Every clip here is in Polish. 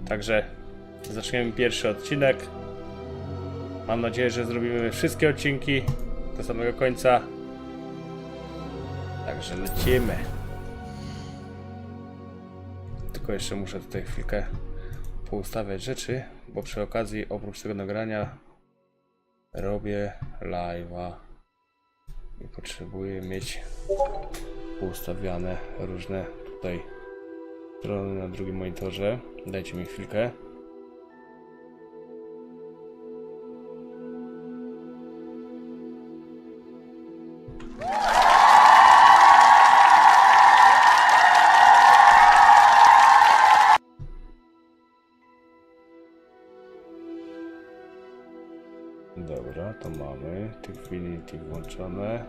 Także zaczniemy pierwszy odcinek. Mam nadzieję, że zrobimy wszystkie odcinki do samego końca. Także lecimy. Tylko jeszcze muszę tutaj chwilkę poustawiać rzeczy, bo przy okazji oprócz tego nagrania robię live'a i potrzebuję mieć poustawiane różne tutaj strony na drugim monitorze. Dajcie mi chwilkę. Dobra, to mamy tipply włączone.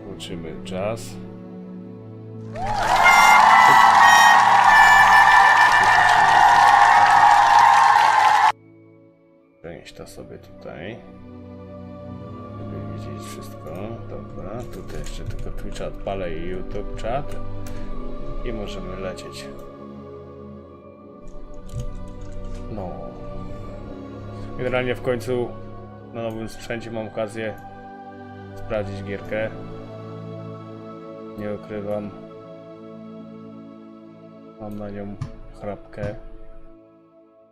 Włączymy czas. Przenieść to sobie tutaj, żeby widzieć wszystko. Dobra, tutaj jeszcze tylko Twitcha odpalę i YouTube czat i możemy lecieć. No. Generalnie w końcu na nowym sprzęcie mam okazję sprawdzić gierkę. Nie ukrywam. Mam na nią chrapkę.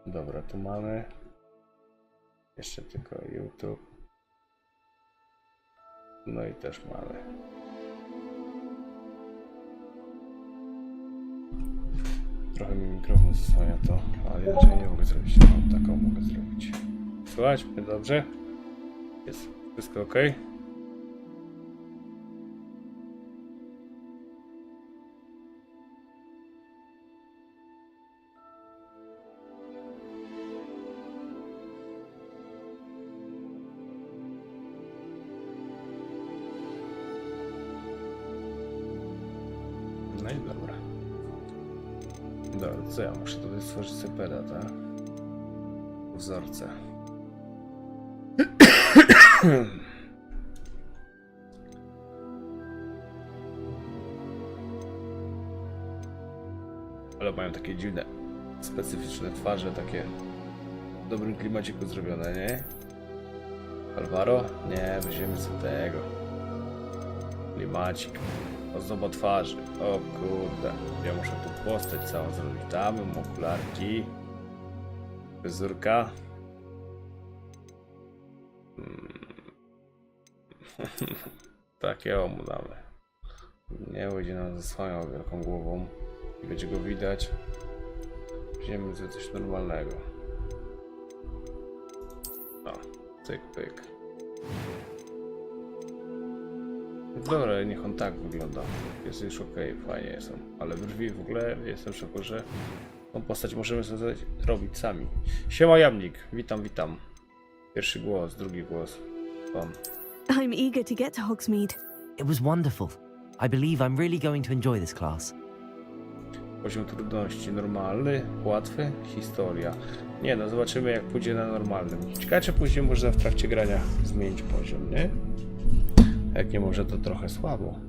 Dobra, tu mamy. Jeszcze tylko YouTube. No i też mamy. Trochę mi mikrofon zasłania to, ale inaczej nie mogę zrobić. No, taką mogę zrobić. Słuchać mnie dobrze? Jest wszystko ok? No i dobra. Dobra, co ja muszę tutaj stworzyć separa, tak? Wzorce. Ale mają takie dziwne, specyficzne twarze, takie w dobrym klimaciku zrobione, nie? Alvaro? Nie, weźmiemy sobie tego. Klimacik. Ozdoba twarzy. O kurde. Ja muszę tu postać całą zrobić. Damy mu okularki. Fryzurka. Takiego mu damy. Nie będzie nam zasłaniał wielką głową. I będzie go widać. Weźmiemy sobie coś normalnego. O, cyk, pyk. Dobra, niech on tak wygląda. Jest już ok, fajnie jest on. Ale brwi w ogóle jestem w szoku, że tą postać możemy sobie robić sami. Siema Jamnik, witam, witam. Pierwszy głos, drugi głos. Pan. I'm eager to get to Hogsmeade. It was wonderful. I believe I'm really going to enjoy this class. Poziom trudności normalny, łatwy, historia. Nie no, zobaczymy jak pójdzie na normalnym. Ciekawe czy później można w trakcie grania zmienić poziom, nie? Jak nie może, to trochę słabo.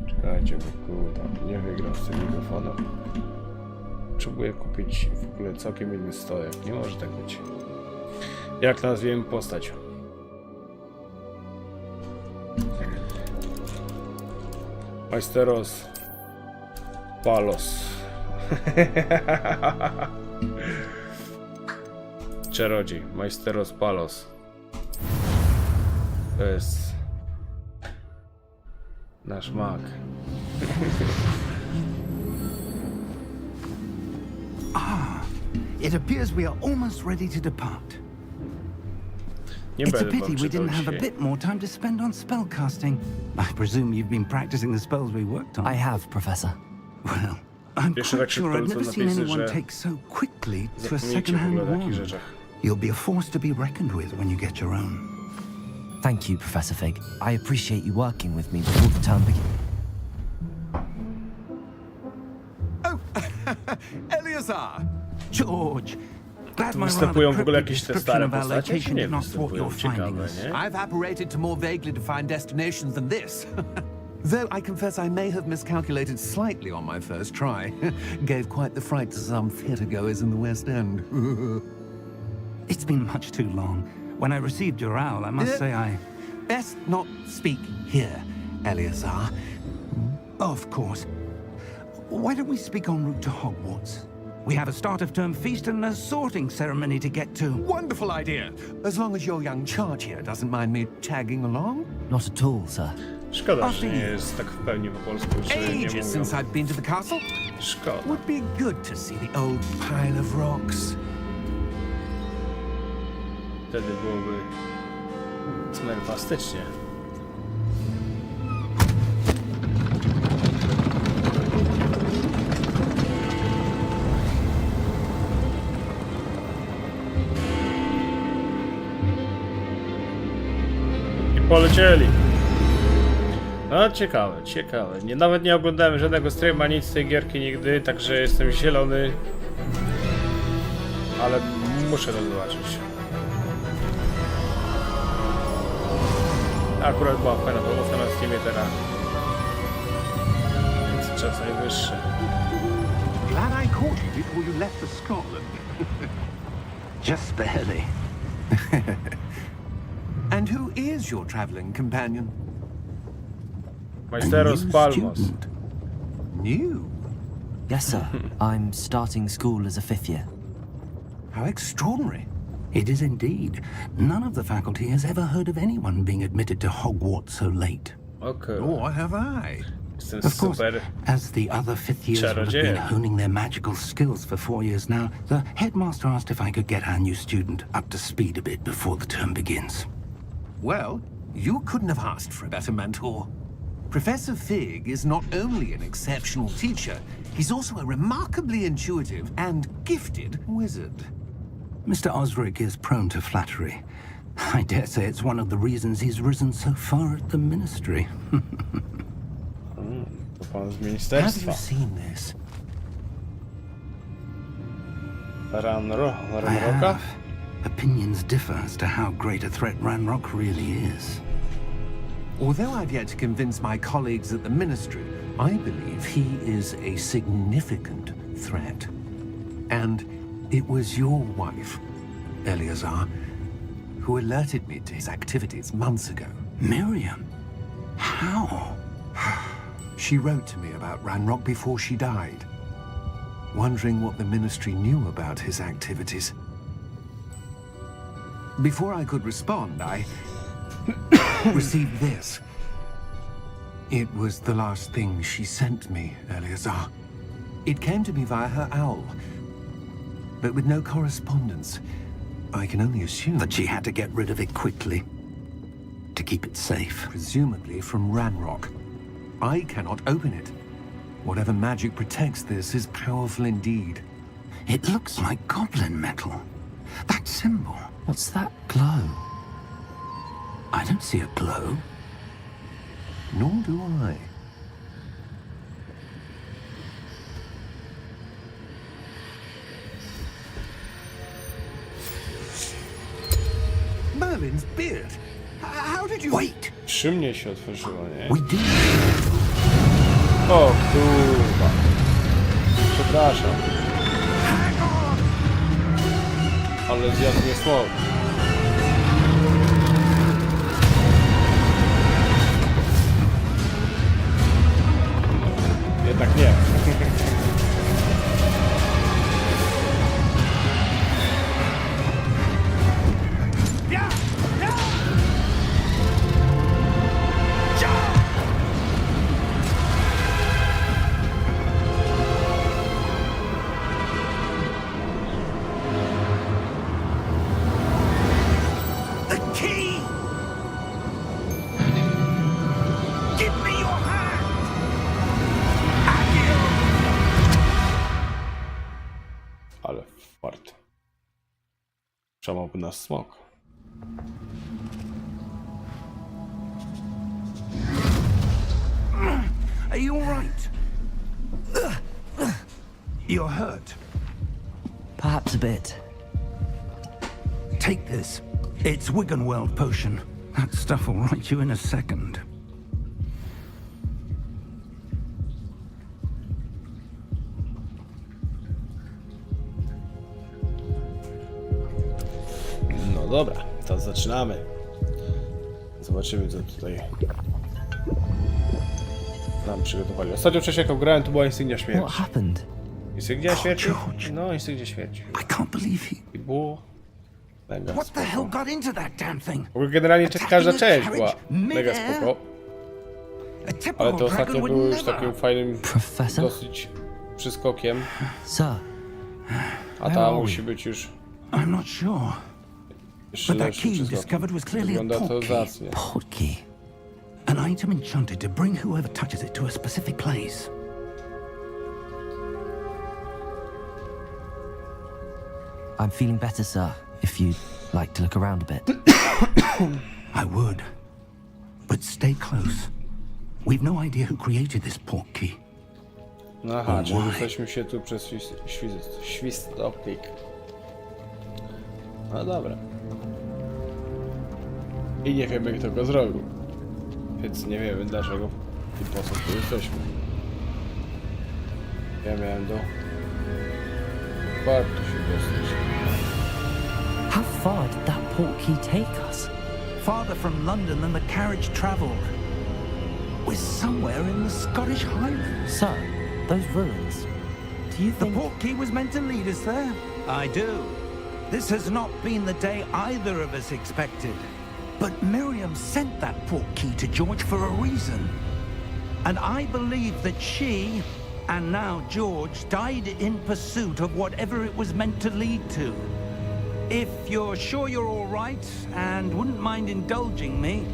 Czekajcie, bo kurde, nie wygram z tym mikrofonem. Potrzebuję kupić w ogóle całkiem inny stojak. Nie może tak być. Jak nazwiemy postać? Majsteros Palos. Czarodziej. Majsteros Palos. To jest nasz mag. It appears we are almost ready to depart. Nie It's a będę wam pity we czytał didn't have a dzisiaj. bit more time to spend on spellcasting. I presume you've been practicing the spells we worked on. I have, Professor. Well, I'm Jeszcze tak quite sure I've szybko never seen napisy, anyone że take so quickly to a zapomnijcie w second-hand ogóle o takich wand. rzeczach. You'll be a force to be reckoned with when you get your own. Thank you, Professor Fig. I appreciate you working with me before the term begins. Eleazar! George, Glad my Występują w rather ogóle cryptic jakieś te stare description of our postacie, czy location nie did not thwart występują? your finding Ciekawe, us. nie? I've apparated to more vaguely defined destinations than this. Though I confess I may have miscalculated slightly on my first try. Gave quite the fright to some theatregoers in the West End. It's been much too long. When I received your owl, I must say I... Best not speak here, Eleazar. Of course. Why don't we speak en route to Hogwarts? We have a start-of-term feast and a sorting ceremony to get to. Wonderful idea. As long as your young charge here doesn't mind me tagging along. Not at all, sir. Szkoda, że nie jest tak w pełni po polsku, że nie Ages mówią. since I've been to the castle. Szkoda. Would be good to see the old pile of rocks. Wtedy byłoby smerfastycznie. I polecieli. No ciekawe, ciekawe. Nawet nie oglądałem żadnego streama, nic z tej gierki nigdy, także jestem zielony. Ale muszę to zobaczyć. Akurat była fajna promocja na Steamie teraz. Więc czas najwyższy. Glad I caught you before you left for Scotland. Just barely. And who is your traveling companion? Majsteros Palmos. Student. New? Yes, sir. I'm starting school as a 5th year. How extraordinary. It is indeed. None of the faculty has ever heard of anyone being admitted to Hogwarts so late. Okej. Nor have I. Jestem Of course, super. as the other 5th years will have been Czarodzieje. honing their magical skills for 4 years now, the headmaster asked if I could get our new student up to speed a bit before the term begins. Well, you couldn't have asked for a better mentor. Professor Fig is not only an exceptional teacher, he's also a remarkably intuitive and gifted wizard. Mr. Osric is prone to flattery. I dare say it's one of the reasons he's risen so far at the ministry. To pan z Have ministerstwa. you seen this? Ranroka? Opinions differ as to how great a threat Ranrock really is. Although I've yet to convince my colleagues at the ministry, I believe he is a significant threat. And it was your wife, Eleazar, who alerted me to his activities months ago. Miriam? How? She wrote to me about Ranrock before she died, wondering what the ministry knew about his activities. Before I could respond, I received this. It was the last thing she sent me, Eleazar. It came to me via her owl, but with no correspondence. I can only assume That she had to get rid of it quickly to keep it safe. presumably from Ranrock. I cannot open it. Whatever magic protects this is powerful indeed. It looks like goblin metal. That symbol. What's that glow? I don't see a glow. Nor do I. Merlin's beard. How did you... Wait! Przy mnie się otworzyło, nie? We did. O kurwa. Przepraszam. Ale zjadł mnie smok. Jednak nie. The key! Give me your hand! Ale fart. Trzymałby nas smok. Are you all right? You're hurt. Perhaps a bit. Take this. It's Wiggenweld potion. That stuff will right you in a second. No dobra, to zaczynamy. Zobaczymy, co tutaj nam przygotowali. Ostatnio wcześniej jak grałem, to była Instygnia What Śmierci. happened? Instygnia Śmierci? George. No, Instygnia Śmierci. I can't believe he... I było mega What the hell spoko. got into that damn thing? W ogóle generalnie każda część była mega Midair? spoko, A typical ale to ostatnio dragon było would już never. takim fajnym Professor? dosyć przyskokiem, Sir, a ta musi być już I'm not sure. jeszcze But that lepszym key you przyskokiem. discovered was clearly a Wygląda to port key. zacnie. portkey. An item enchanted to bring whoever touches it to a specific place. I'm feeling better, sir, if you'd like to look around a bit. I would. But stay close. We've no idea who created this port key. No aha, czyli Why? jesteśmy się tu przez świstopik. No dobra. I nie wiemy, kto go zrobił. Więc nie wiemy, dlaczego i po co tu jesteśmy. Ja miałem do Hogwartu się dostać. How far did that portkey take us? Farther from London than the carriage travelled. We're somewhere in the Scottish Highlands. Sir, those ruins. Do you The think... port key was meant to lead us there? I do. This has not been the day either of us expected. But Miriam sent that port key to George for a reason. And I believe that she, and now George, died in pursuit of whatever it was meant to lead to. If you're sure you're all right and wouldn't mind indulging me,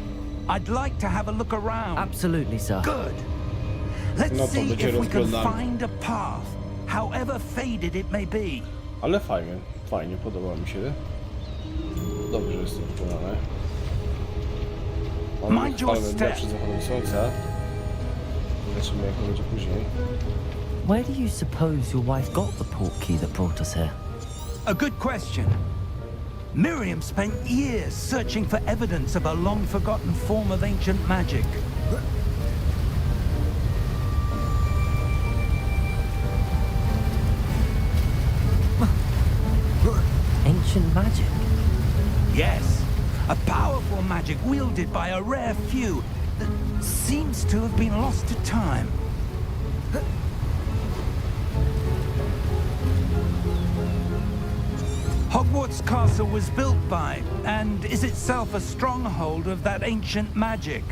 I'd like to have a look around. Absolutely, sir. Good. Let's No to see będzie if we can rozglądamy. find a path, however faded it may be. Ale fajnie, fajnie, podoba mi się. Dobrze jest to wykonane. Mamy Mind your chwalę step. przed zachodem słońca. Zobaczymy, jak to będzie później. Where do you suppose your wife got the portkey that brought us here? A good question. Miriam spent years searching for evidence of a long-forgotten form of ancient magic. Ancient magic? Yes, a powerful magic wielded by a rare few that seems to have been lost to time. Hogwarts Castle was built by, and is itself a stronghold of that ancient magic.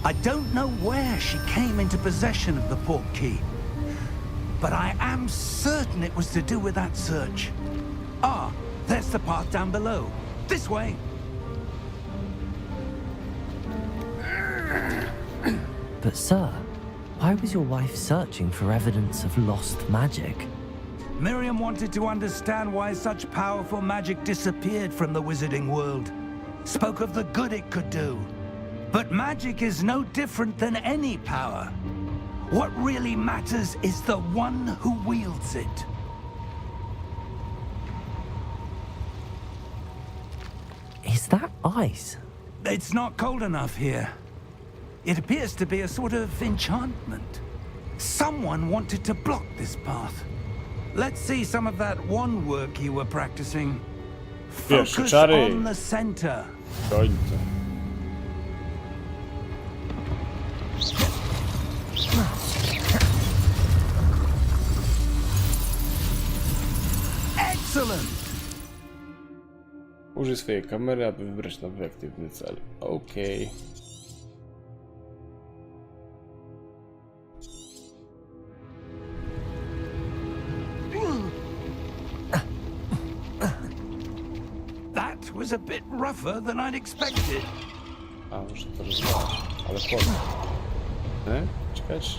I don't know where she came into possession of the port key, but I am certain it was to do with that search. Ah, there's the path down below. This way. But sir, why was your wife searching for evidence of lost magic? Miriam wanted to understand why such powerful magic disappeared from the wizarding world. Spoke of the good it could do. But magic is no different than any power. What really matters is the one who wields it. Is that ice? It's not cold enough here. It appears to be a sort of enchantment. Someone wanted to block this path. Let's see some of that wand work you were practicing. Pierwsze Focus czary. on the center. Końce. Excellent! Użyj swojej kamery, aby wybrać nowy aktywny cel. Okej. That was a bit rougher than I'd expected. A, muszę to rozmawiać. Ale po co? Nie? Czekać?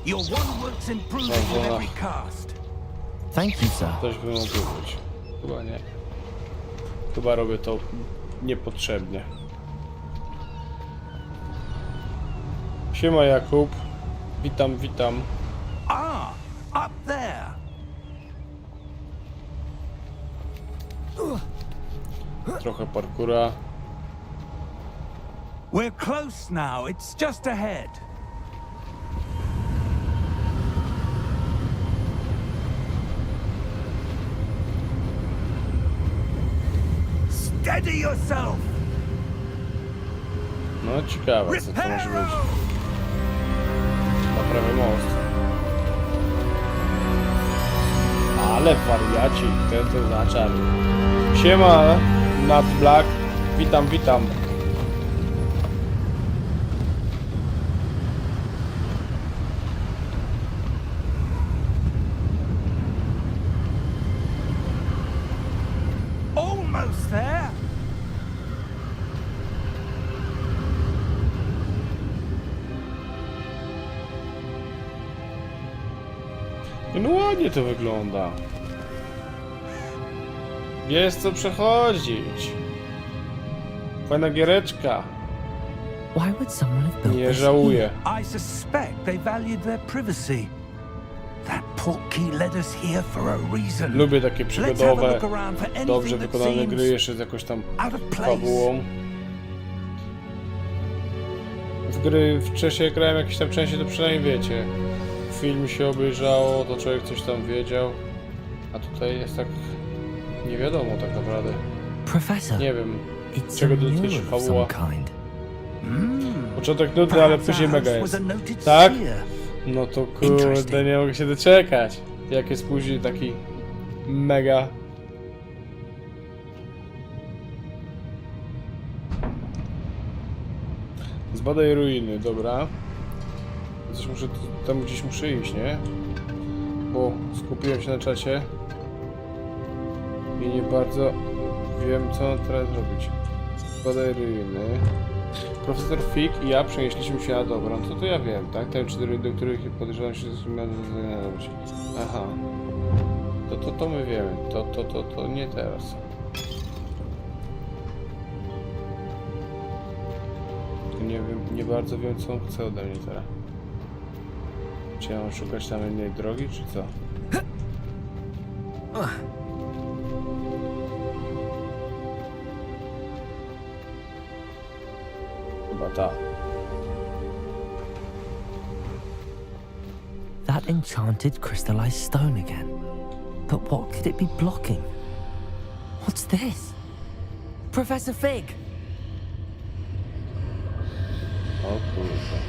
Your wand work's improving with every cast. Thank you, sir. Coś by mogło być. Chyba nie. Chyba robię to niepotrzebnie. Siema Jakub. Witam, witam. Ah, up there. trochę parkura. We're close now. It's just ahead. Steady yourself. No ciekawe, co to może być. Naprawy most. Ale wariaci, ten to znaczy. Siema, Nat Black. Witam, witam. Almost there. No ładnie to wygląda. Jest co przechodzić. Fajna giereczka. Why would someone have built Nie this żałuję. I suspect they valued their privacy. That portkey led us here for a reason. Lubię takie Let's have a przygodowe, look around for anything dobrze that wykonane seems gry jeszcze z jakąś tam out of place. fabułą. W gry wcześniej grałem jakieś tam części, to przynajmniej wiecie. Film się obejrzało, to człowiek coś tam wiedział. A tutaj jest tak... nie wiadomo tak naprawdę. Professor, Nie wiem, it's a czego dotyczy mural się of fabuła. some kind. Początek nudny, ale Perhaps później our mega host was jest. a noted Tak? seer. No to kurde, nie mogę się doczekać. Jak jest później taki mega. Zbadaj ruiny, dobra. Coś muszę, tam gdzieś muszę iść, nie? Bo skupiłem się na czacie i nie bardzo wiem, co mam teraz zrobić. Zbadaj ruiny. Profesor Fig i ja przenieśliśmy się na dobro. No to ja wiem, tak? Te 4, do których podejrzewam się robić. Aha. To my wiemy. To nie teraz. Nie wiem, nie bardzo wiem, co on chce ode mnie teraz. Czy ja mam szukać tam innej drogi, czy co? Chyba tak. That enchanted crystallized stone again. But what could it be blocking? What's this? Professor Fig! O kurwa.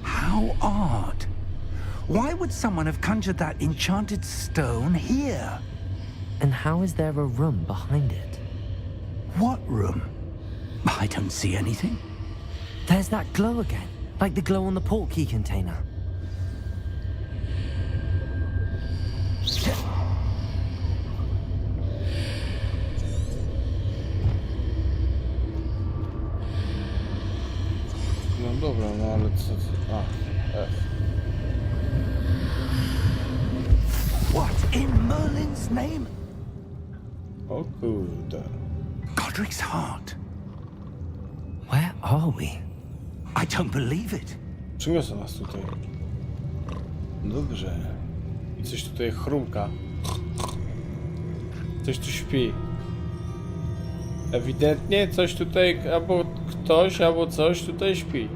How odd. Why would someone have conjured that enchanted stone here? And how is there a room behind it? What room? I don't see anything. There's that glow again, like the glow on the portkey container. No dobra, no ale co... A, F. What in Merlin's name? O kurde. Godric's heart. Where are we? I don't believe it. Przyniosło nas tutaj. Dobrze. I coś tutaj chrumka. Coś tu śpi. Ewidentnie coś tutaj, albo ktoś, albo coś tutaj śpi.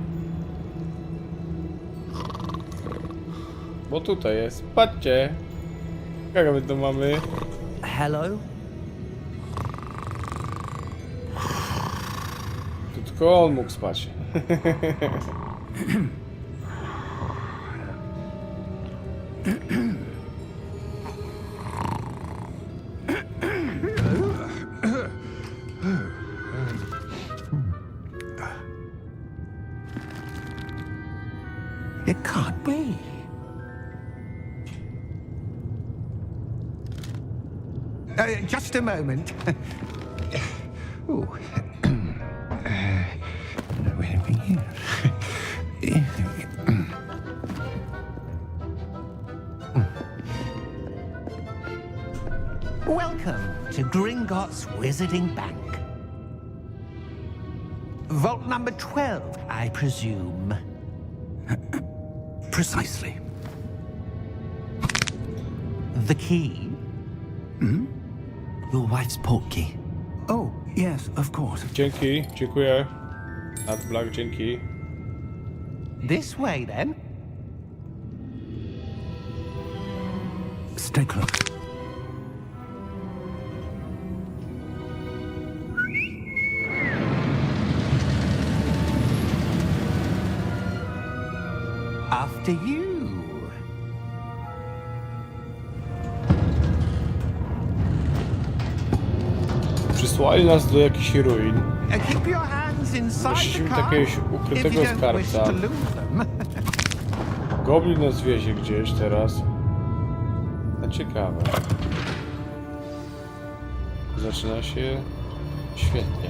Bo tutaj jest. Patrzcie. Kogo my tu mamy? Hello? Tu tylko on mógł spać. It can't be. Just a moment. Ooh. Anything here? Welcome to Gringotts Wizarding Bank. Vault number 12, I presume. Precisely. The key? Your wife's portkey. Oh, yes, of course. Dzięki, dziękuję. Black, dzięki. This way, then. Stay close. After you. Przysłali nas do jakichś ruin. Keep your hands inside Myślimy the car jakiegoś if ukrytego you don't wish skarbca. to lose them. Goblin nas wiezie gdzieś teraz. A ciekawe. Zaczyna się świetnie.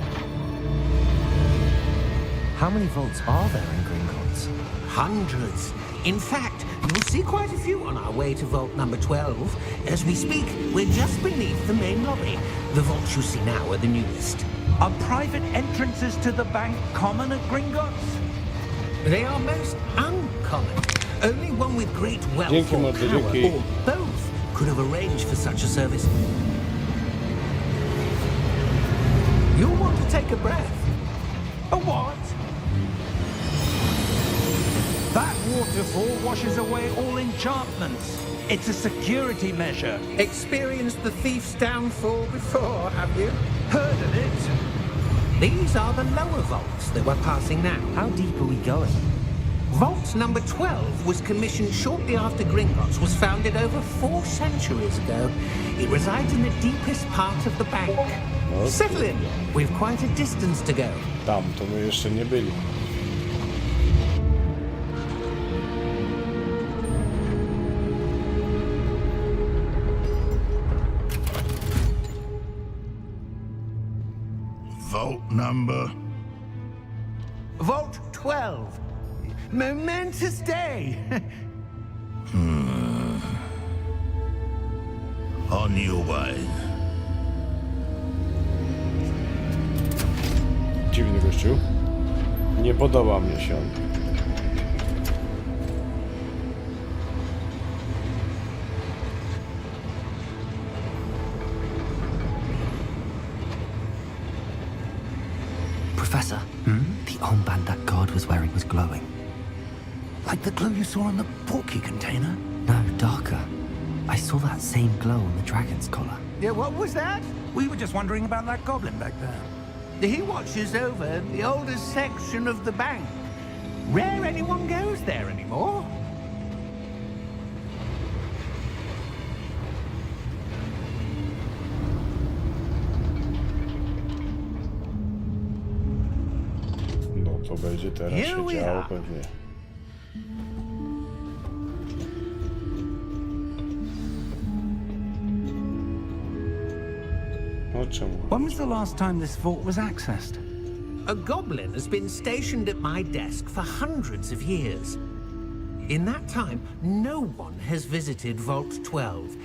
How many vaults are there in Gringotts? Hundreds. In fact, you'll see quite a few on our way to vault number 12. As we speak, we're just beneath the main lobby. The vaults you see now are the newest. Are private entrances to the bank common at Gringotts? They are most uncommon. Only one with great wealth Dzięki, or mordo, power, dzięki. or both, could have arranged for such a service. You'll want to take a breath. A what? That waterfall washes away all enchantments. It's a security measure. Experienced the thief's downfall before, have you? Heard of it? These are the lower vaults that we're passing now. How deep are we going? Vault number 12 was commissioned shortly after Gringotts was founded over 4 centuries ago. It resides in the deepest part of the bank. Settle in. We've quite a distance to go. Tam to my jeszcze nie byli. Vault number. Vault 12. Momentous day. On your way. Dziwny gościu. Nie podoba mnie się on. Professor, the armband that guard was wearing was glowing. Like the glow you saw on the portkey container? No, darker. I saw that same glow on the dragon's collar. Yeah, what was that? We were just wondering about that goblin back there. He watches over the oldest section of the bank. Rare anyone goes there anymore. No to będzie teraz Here się we działo are. pewnie. No czemu? When was the last time this vault was accessed? A goblin has been stationed at my desk for hundreds of years. In that time, no one has visited Vault 12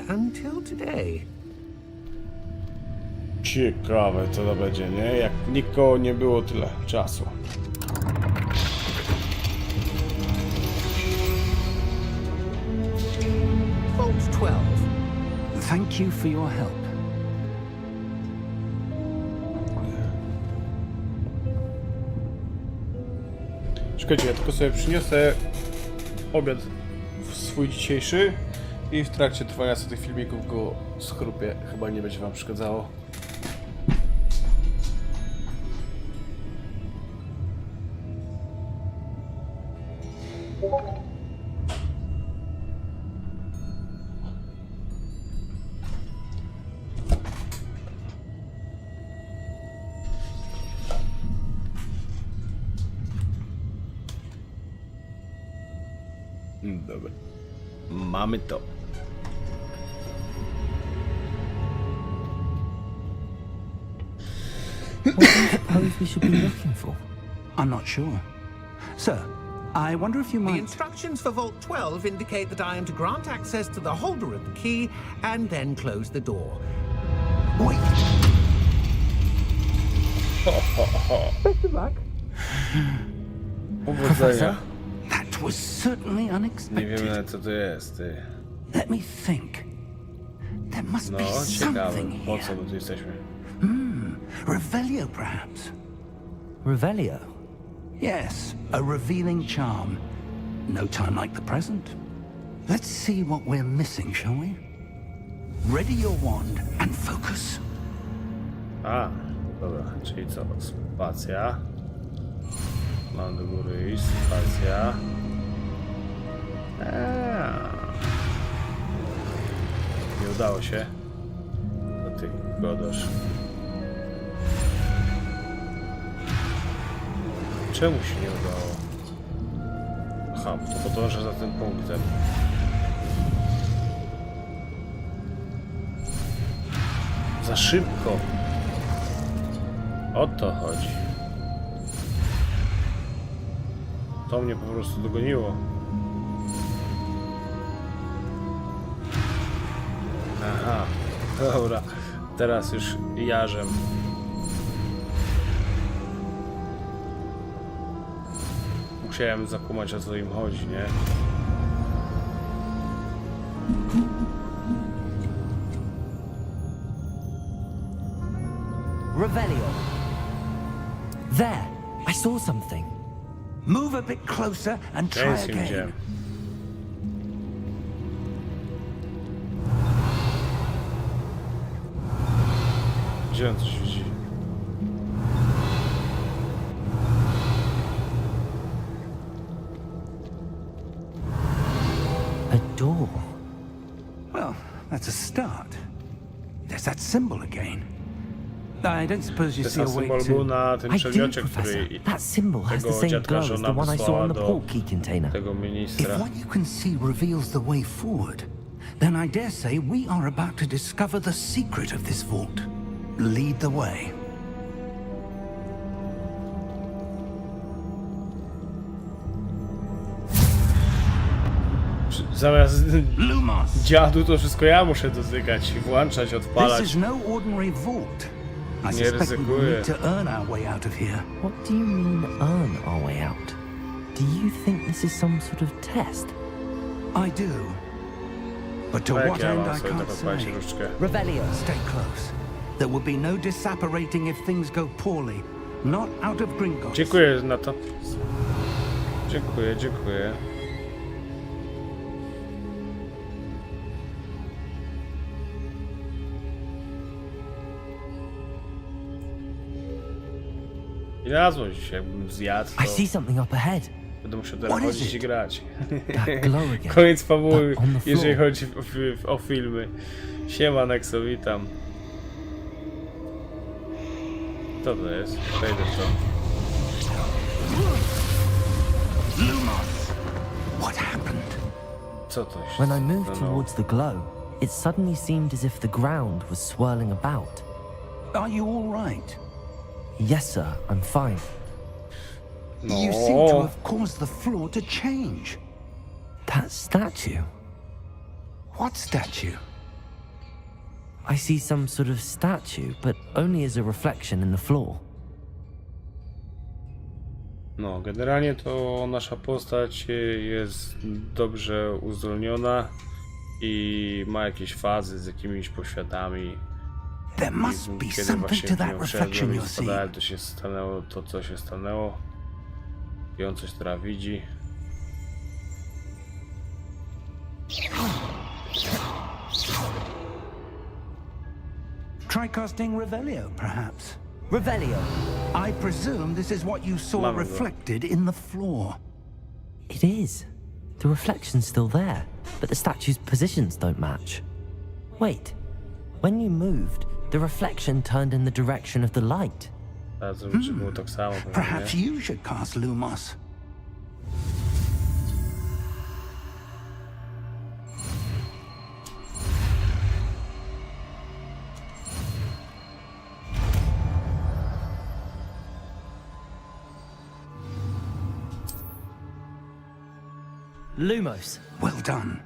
until today. Ciekawe co to będzie, nie? Jak nikogo nie było tyle czasu. Vault 12. Thank you for your help. Czekajcie, ja tylko sobie przyniosę obiad swój dzisiejszy i w trakcie trwania sobie tych filmików go schrupię. Chyba nie będzie wam przeszkadzało. Dobra. Mamy to. What do you suppose we should be looking for? I'm not sure. Sir, I wonder if you The might... instructions for Vault 12 indicate that I am to grant access to the holder of the key and then close the door. Wait! Best of luck. Powodzenia. That It was certainly Nie wiemy unexpected. nawet co to jest, ty. Let me think. There must No, be ciekawe, something po here. co my tu jesteśmy? Revelio, perhaps. Revelio? Yes, a revealing charm. No time like the present. Let's see what we're missing, shall we? Ready your wand and focus. A, dobra, czyli co? Spacja. Mam do góry iść, spacja. Nie udało się. Do tych godosz. Czemu się nie udało? Aha, to podążę za tym punktem. Za szybko. O to chodzi. To mnie po prostu dogoniło. Aha, dobra. Teraz już jarzem. Musiałem zakumać, o co im chodzi, nie? Revelio. There! I saw something. Move a bit closer and try Ja nic nie again. widziałem. Gdzie on coś widzi? A door. Well, that's a start. There's that symbol again. I don't suppose you Ten see a sam way symbol był to... na tym I do, przedmiocie, Professor. który That symbol has the tego same dziadka glow as żona the one I saw wysłała on the do portkey container. tego ministra. If what you can see reveals the way forward, then I dare say we are about to discover the secret of this vault. Lead the way. Zamiast Lumos! dziadu to wszystko ja muszę dotykać, włączać, This odpalać. is no ordinary vault. I Nie suspect we will ryzykuję. need to earn our way out of here. What do you mean, earn our way out? Do you think this is some sort of test? I do. But to A jak what ja end mam I sobie can't tak odpalić say. różdżkę? Revelio. Stay close. There will be no disapparating if things go poorly. Not out of Gringotts. Dziękuję na to. Dziękuję, dziękuję. I nazwą dzisiaj, jakbym zjadł, I see to something up ahead. będę musiał teraz What is chodzić i it? grać. That glow again. Koniec fabuły, But on the floor. jeżeli chodzi o filmy. Siema, Nexo, witam. Co to jest? Przejdę w to. Lumos! What happened? Co to się When I moved stanęło? towards the glow, it suddenly seemed as if the ground was swirling about. Are you all right? Yes, sir, I'm fine. You seem to have caused the floor to change. That statue. What statue? I see some sort of statue, but only as a reflection in the floor. No, generalnie to nasza postać jest dobrze uzdolniona i ma jakieś fazy z jakimiś poświatami. There must I be kiedy something właśnie to w that nią reflection wszedłem i you're spadałem, seeing. to się stanęło to, co się stanęło. I on coś teraz widzi. Try casting Revelio, perhaps. Revelio. I presume this is what you saw Mamy go. reflected in the floor. It is. The reflection's still there, but the statue's positions don't match. Wait. When you moved, the reflection turned in the direction of the light. Teraz żeby było tak samo. pewnie, Perhaps nie? you should cast Lumos. Lumos. Well done.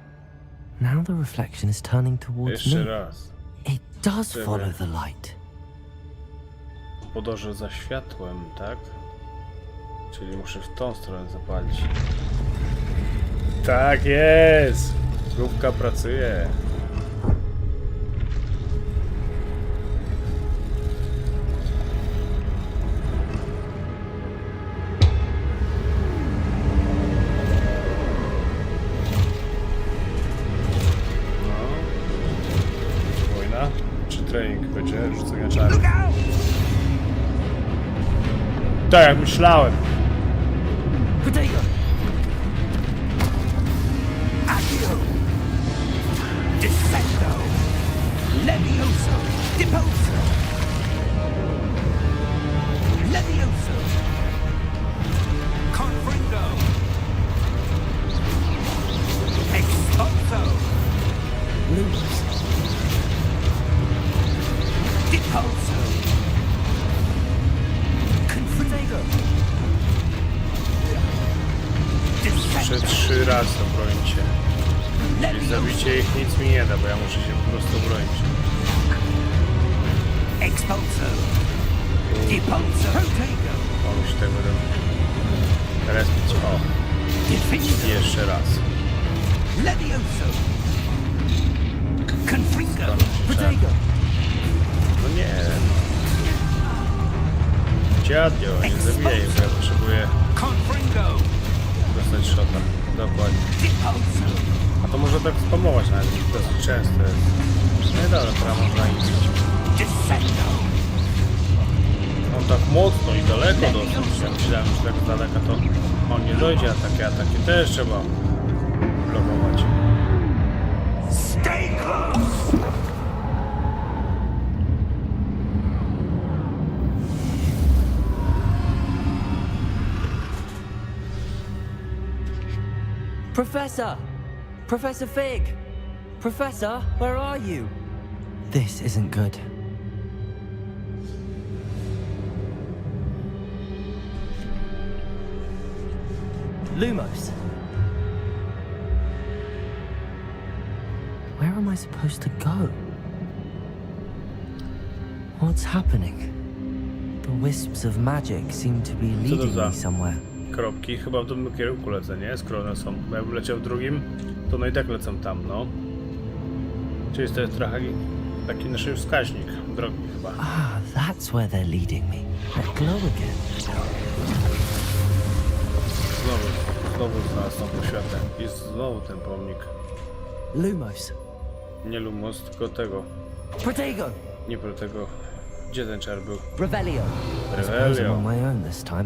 Now the reflection is turning towards Jeszcze me. raz. It does Czekaj. follow the light. Podążę za światłem, tak? Czyli muszę w tą stronę zapalić. Tak jest! Główka pracuje. Czy trening będzie rzucenia czarów? Tak jak myślałem. Potato! Accio! Descendo! Levioso! Deposo! Levioso! Confringo! Exposo! Lose. Deposo! Confringo! Jeszcze 3 razy obrońcie. I zabicie ich nic mi nie da, bo ja muszę się po prostu obronić. Expulso! Deposo! Protego! O, musi tak będę respić. O, i jeszcze raz. Levioso! Confringo! Potato! No nie. Dziadio, nie zabijaj, bo ja potrzebuję Confringo! dostać shota. Dokładnie. Deposo! A to może tak spamować nawet dosyć często. No i dobra, teraz można iść. Descendo! On tak mocno i daleko dosyć. Ja myślałem, że tak z daleka to on nie dojdzie, a takie ataki też trzeba blokować. Stay close! Professor! Professor Fig! Professor, where are you? This isn't good. Lumos! Where am I supposed to go? What's happening? The wisps of magic seem to be leading me somewhere. Kropki chyba w dobrym kierunku lecę, nie? Skoro one są. Bo jakbym leciał w drugim, to no i tak lecę tam, no. Czyli to jest trochę taki nasz wskaźnik drogi chyba. Ah, that's where they're leading me. That glow again. Znowu znalazł tą poświatę. I znowu ten pomnik. Lumos. Nie Lumos, tylko tego. Protego! Nie pro tego. Gdzie ten czar był? Revelio. I suppose I'm Revelio. on my own this time.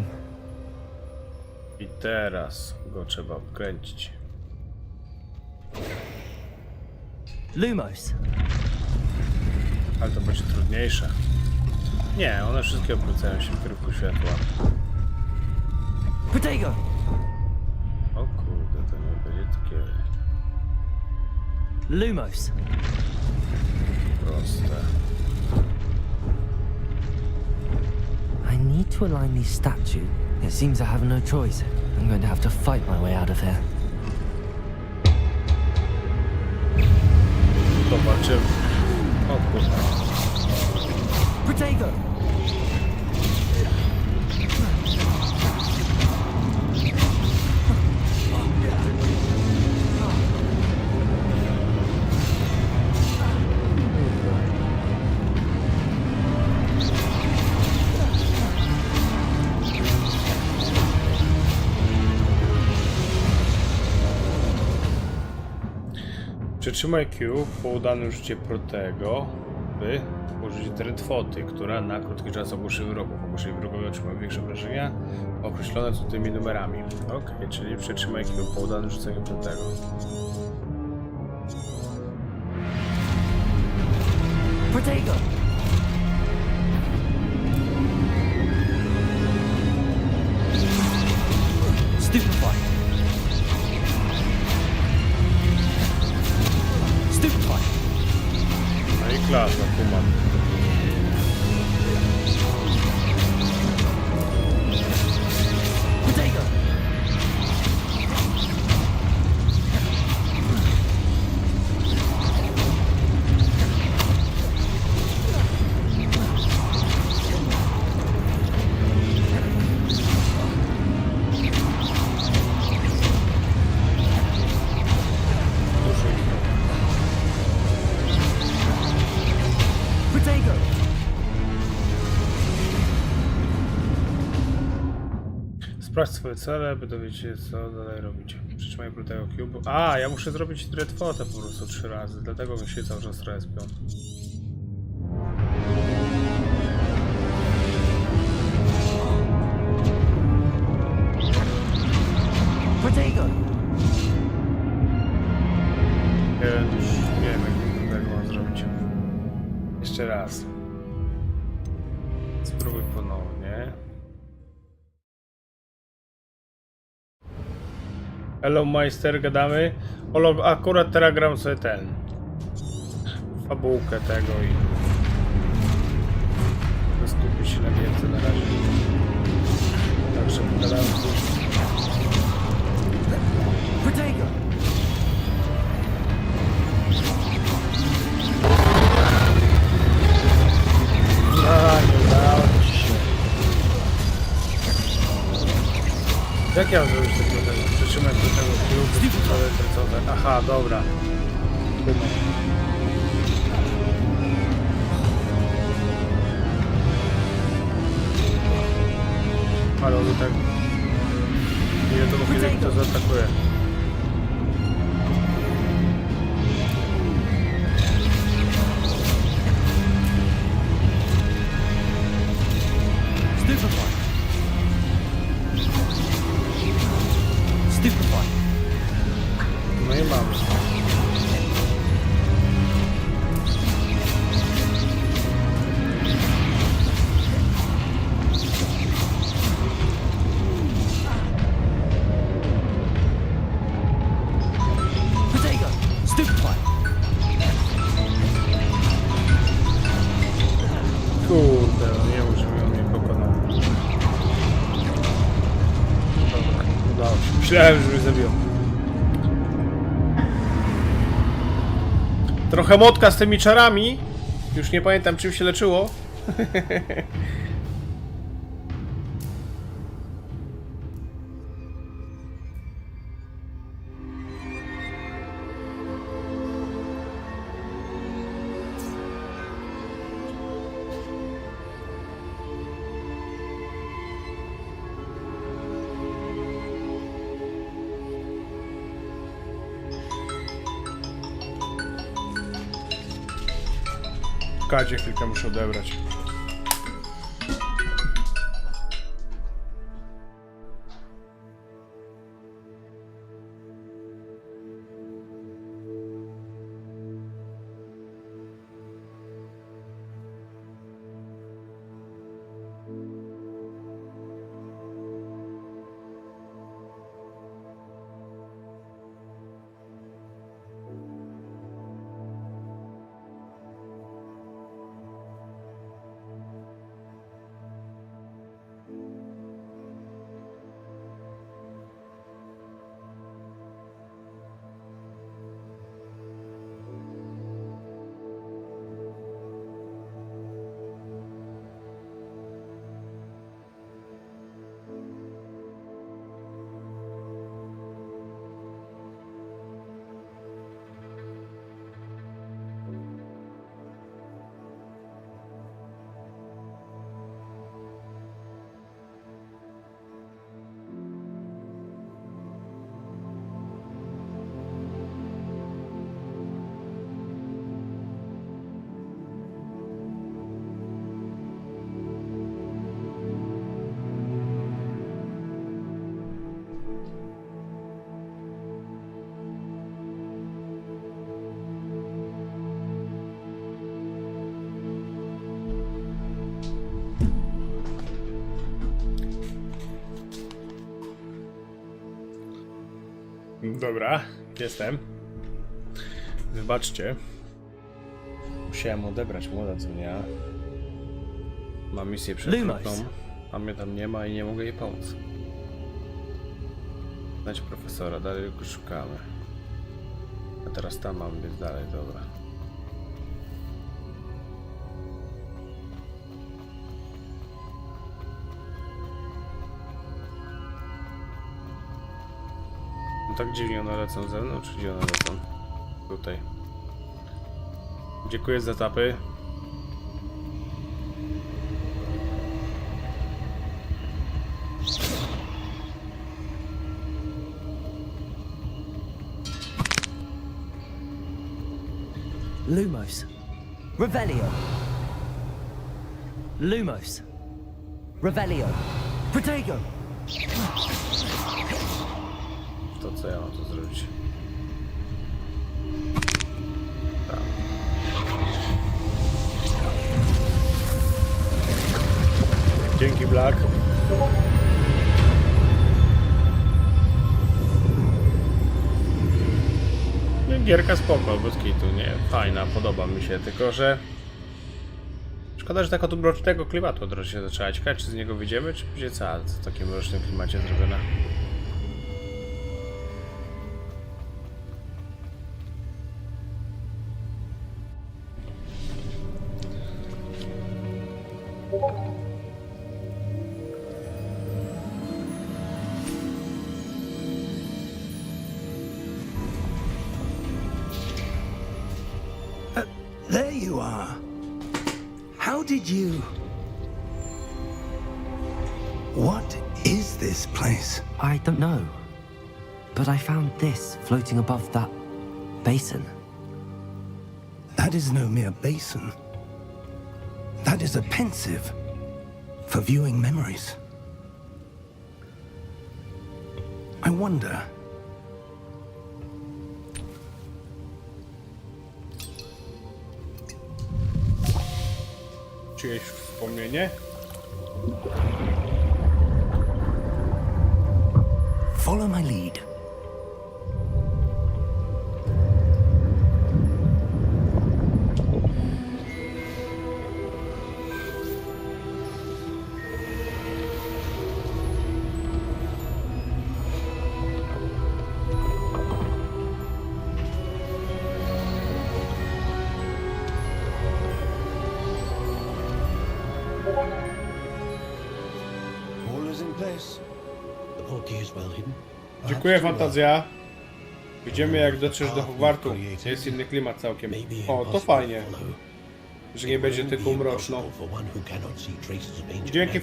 I teraz go trzeba obkręcić. Lumos. Ale to będzie trudniejsze. Nie, one wszystkie obrócają się w kierunku światła. Protego! O kurde, to nie będzie takie Lumos. proste. I need to align these statues. It seems I have no choice. I'm going to have to fight my way out of here. Zobaczymy. O kurde. Protego! Przytrzymaj Q po udanym rzucie Protego, by użyć drętwoty, która na krótki czas ogłuszy wrogów. Ogłuszeni wrogowie otrzymują większe wrażenia określone tymi numerami. Ok, czyli przytrzymaj Q po udanym rzuceniu Protego. Protego! Stupefy! Stupefy! No i klasa, kumam. Protego! Sprawdź swoje cele, by dowiedzieć się, co dalej robić. Przytrzymaj tego cube'u. A, ja muszę zrobić dreadfotę po prostu 3 razy, dlatego mi się cały czas respią. Ja już nie wiem, jak mam zrobić. Jeszcze raz. Spróbuj ponownie. Hello Majster, gadamy. Akurat teraz gram sobie fabułkę tego i skupić się na więcej na razie. Także pogadamy. Nie udało ci się. Jak ja mam zrobić tego? Przytrzymać do tego klubu. Aha, dobra. Ale on tak... Nie wiadomo kiedy mi to zaatakuje. No i mamy. Kurde, nie wiem, żeby on mnie pokonał. Dobra, udało się. Myślałem, że mnie zabił. Trochę motka z tymi czarami. Już nie pamiętam, czym się leczyło. Kadzie chwilkę muszę odebrać. Dobra, jestem. Wybaczcie. Musiałem odebrać młoda, co nie? Mam misję przewrotną, a mnie tam nie ma i nie mogę jej pomóc. Znajdź profesora, dalej go szukamy. A teraz tam mam być dalej, dobra. No tak dziwnie one lecą ze mną, czy gdzie one lecą? Tutaj. Dziękuję za tapy. Lumos. Revelio. Lumos. Revelio. Protego. To co ja mam tu zrobić? Tak. Dzięki, Black. No, gierka spoko, bez kitu, nie? Fajna, podoba mi się, tylko że... Szkoda, że tak od mrocznego klimatu od razu się zaczęła. Ciekawe, czy z niego wyjdziemy, czy będzie co w takim mrocznym klimacie zrobiona. There you are. How did you... What is this place? I don't know. But I found this floating above that basin. That is no mere basin. That is a pensive for viewing memories. I wonder... Czyjeś wspomnienie? Follow my lead. Dziękuję, Fantazja. Widzimy, jak dotrzesz do Hogwartu. Jest inny klimat całkiem. O, to fajnie. Że nie będzie tylko mroczno. Dzięki,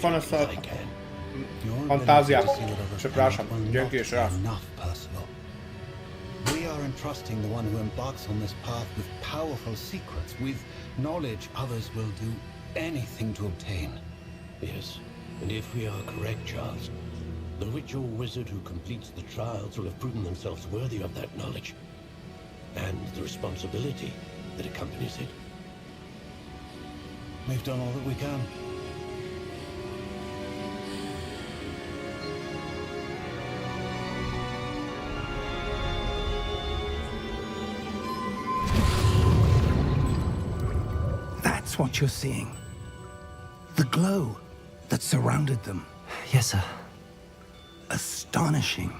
Fantazja. Przepraszam. Dzięki jeszcze raz. We are entrusting the one who embarks on this path with powerful secrets, with knowledge others will do anything to obtain. Yes, and if we are correct, Charles, the witch or wizard who completes the trials will have proven themselves worthy of that knowledge, and the responsibility that accompanies it. We've done all that we can. That's what you're seeing. The glow that surrounded them. Yes, sir. Astonishing.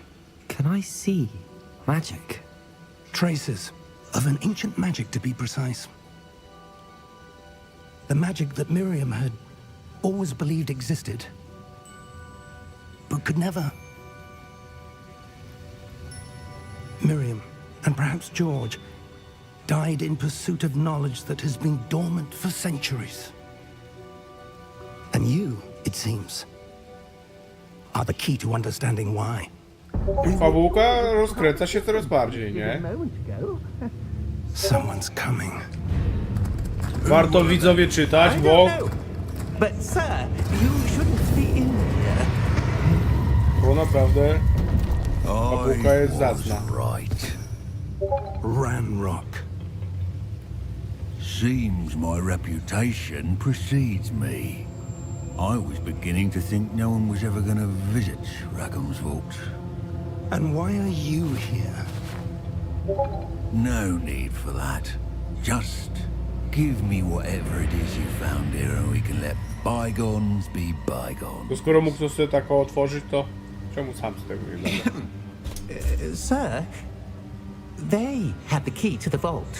Can I see magic? Traces of an ancient magic, to be precise. The magic that Miriam had always believed existed, but could never. Miriam, and perhaps George, died in pursuit of knowledge that has been dormant for centuries. And you, it seems, are the key to understanding why. Fabułka rozkręca się coraz bardziej, nie? Someone's coming. Warto, widzowie, czytać, bo... But sir, you shouldn't be in here. Bo naprawdę fabułka jest zacna. Right. Ranrock. Seems my reputation precedes me. I was beginning to think no one was ever going to visit Rackham's Vault. And why are you here? No need for that. Just give me whatever it is you found here and we can let bygones be bygones. To skoro mógł to sobie tak otworzyć, to czemu sam z tego nie będę? Sir, they had the key to the vault.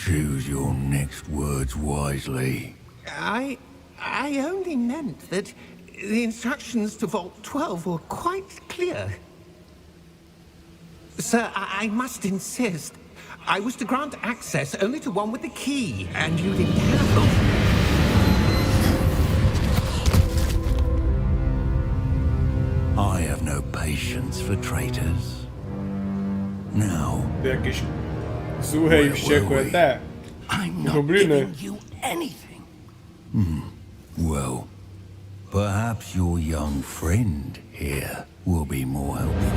Choose your next words wisely. I only meant that the instructions to Vault 12 were quite clear. Sir, I must insist. I was to grant access only to one with the key, and you didn't have them. I have no patience for traitors. Now, Jakieś Złe i wściekłe te. I'm not Gobliny. giving you anything. Well, perhaps your young friend here will be more helpful.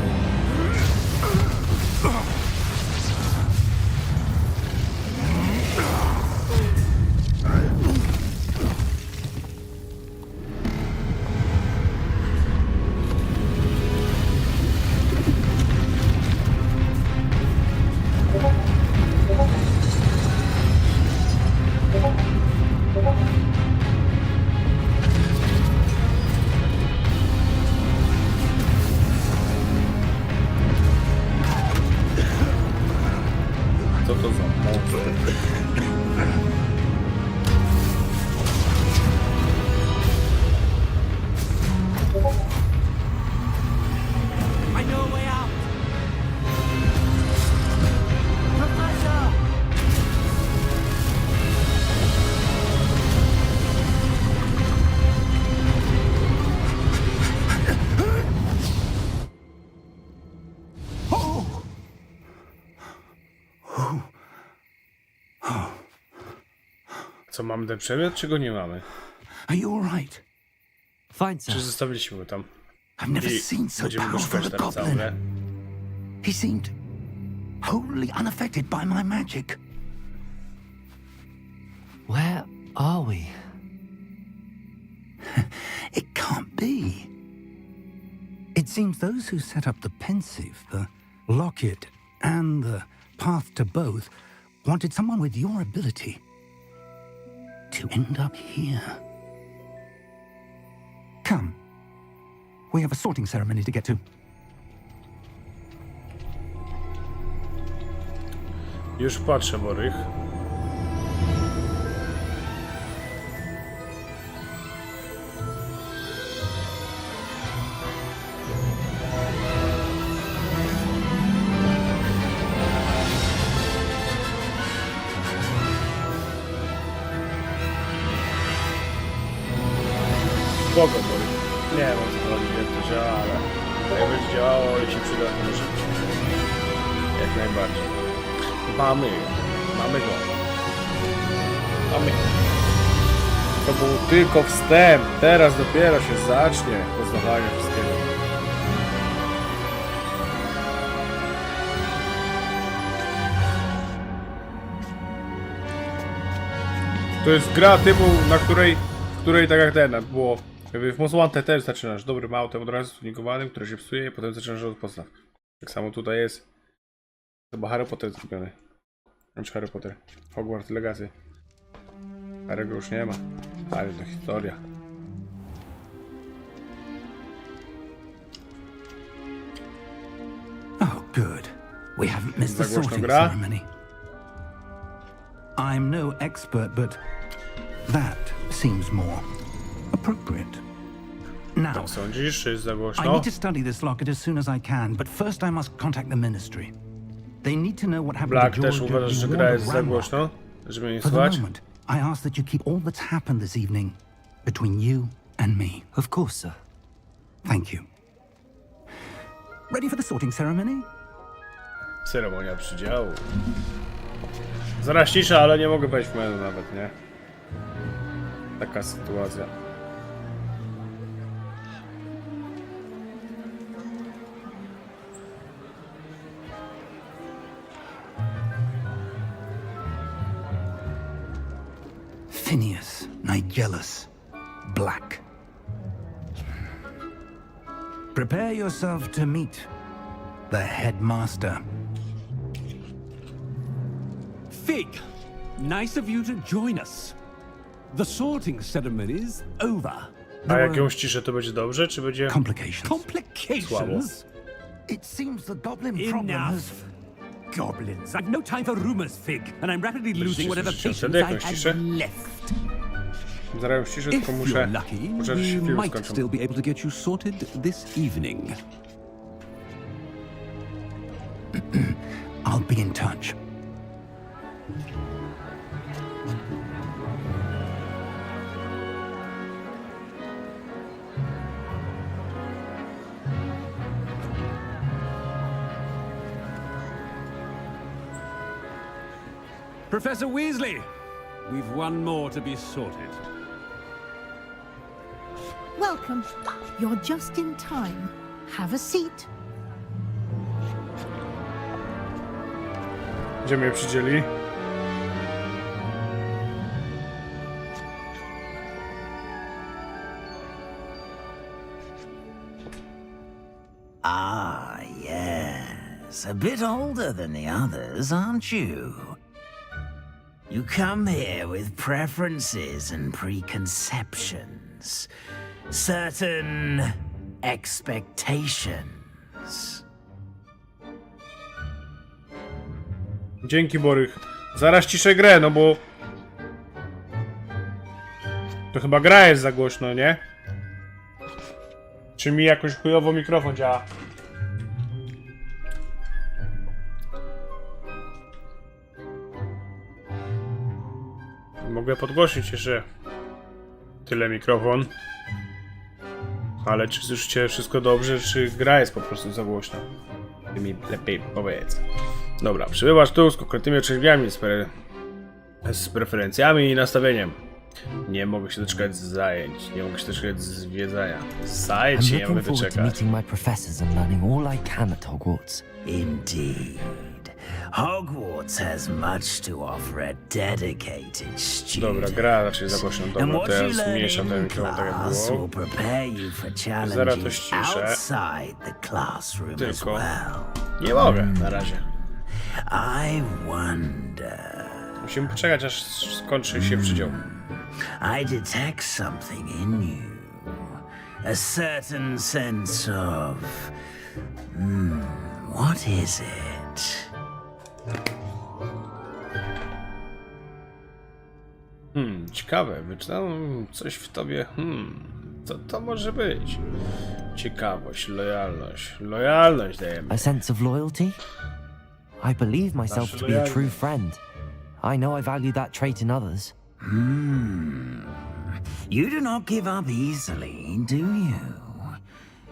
Co to za monster? I know a way out. Professor! Co, mamy ten przedmiot, czy go nie mamy? Are you all right? Fine, sir. Czy zostawiliśmy go tam? I've never I seen so będziemy go powerful szukać a teraz całą grę. goblin. He seemed wholly unaffected by my magic. Where are we? It can't be. It seems those who set up the pensive, the locket, and the path to both wanted someone with your ability to end up here. Come. We have a sorting ceremony to get to. Już patrzę, Borych. Spoko, Borych. Nie wiem, o co chodzi, jak to działa, ale jak będzie działało i się przyda, to może być. Jak najbardziej. Mamy go. Mamy. To był tylko wstęp. Teraz dopiero się zacznie poznawanie wszystkiego. To jest gra typu, w której tak jak ten było. W Most Wanted też zaczynasz dobrym autem od razu stuningowanym, które się psuje, i potem zaczynasz od podstaw. Tak samo tutaj jest. Chyba Harry Potter zrobiony. Znaczy Harry Potter. Hogwarts Legacy. Harry'ego już nie ma. Ale to historia. Oh, good. We haven't missed the Za głośno sorting gra? ceremony. I'm no expert, but that seems more appropriate. Now, Jak sądzisz, czy jest za I głośno? need to study this locket as soon as I can, but first I must contact the ministry. They need to know what happened Black to też George uważasz, że gra jest za głośno? Żeby mnie For the słuchać? moment, I ask that you keep all that's happened this evening between you and me. Of course, sir. Thank you. Ready for the sorting ceremony? Ceremonia przydziału. Zaraz cisza, ale nie mogę wejść w menu nawet, nie? Taka sytuacja. Phineas, Nigellus, Black. Prepare yourself to meet the headmaster. Fig, nice of you to join us. The sorting ceremony's over. A jak ją ściszę, to będzie dobrze, czy będzie Complications. Complications? It seems the goblin problem has... Enough. Goblins. I've no time for rumors, Fig, and I'm rapidly losing whatever ściszę, patience I jakąś ciszę? have left. Zaraz ją ściszę, If tylko muszę... you're lucky, Muszę, że się we film might skończą. still be able to get you sorted this evening. I'll be in touch. Professor Weasley, we've one more to be sorted. Welcome. You're just in time. Have a seat. Gdzie mnie przydzieli? Ah, yes. A bit older than the others, aren't you? You come here with preferences and preconceptions. Certain expectations. Dzięki, Borych. Zaraz ciszę grę, no bo... To chyba gra jest za głośno, nie? Czy mi jakoś chujowo mikrofon działa? Mogę podgłosić jeszcze tyle mikrofon. Ale czy słyszycie wszystko dobrze, czy gra jest po prostu za głośno? Ty mi lepiej powiedz. Dobra, przybywasz tu z konkretnymi oczekiwaniami, z preferencjami i nastawieniem. Nie mogę się doczekać z zajęć, nie mogę się doczekać z zwiedzania. Zajęć się nie mogę doczekać. Meeting my professors and learning all I can at Hogwarts. Indeed. Hogwarts has much to offer a dedicated student. Dobra, gra raczej za głośno. Dobra, teraz zmniejszam ten mikrofon tak jak było. Zaraz to ściszę. Tylko nie mogę na razie. I wonder. Musimy poczekać, aż skończy się przydział. I detect something in you. A certain sense of... what is it? Ciekawe, wyczytałem coś w tobie. Co to może być? Ciekawość, lojalność. Lojalność dajemy. A sense of loyalty? I believe myself to be a true friend. I know I value that trait in others. You do not give up easily, do you?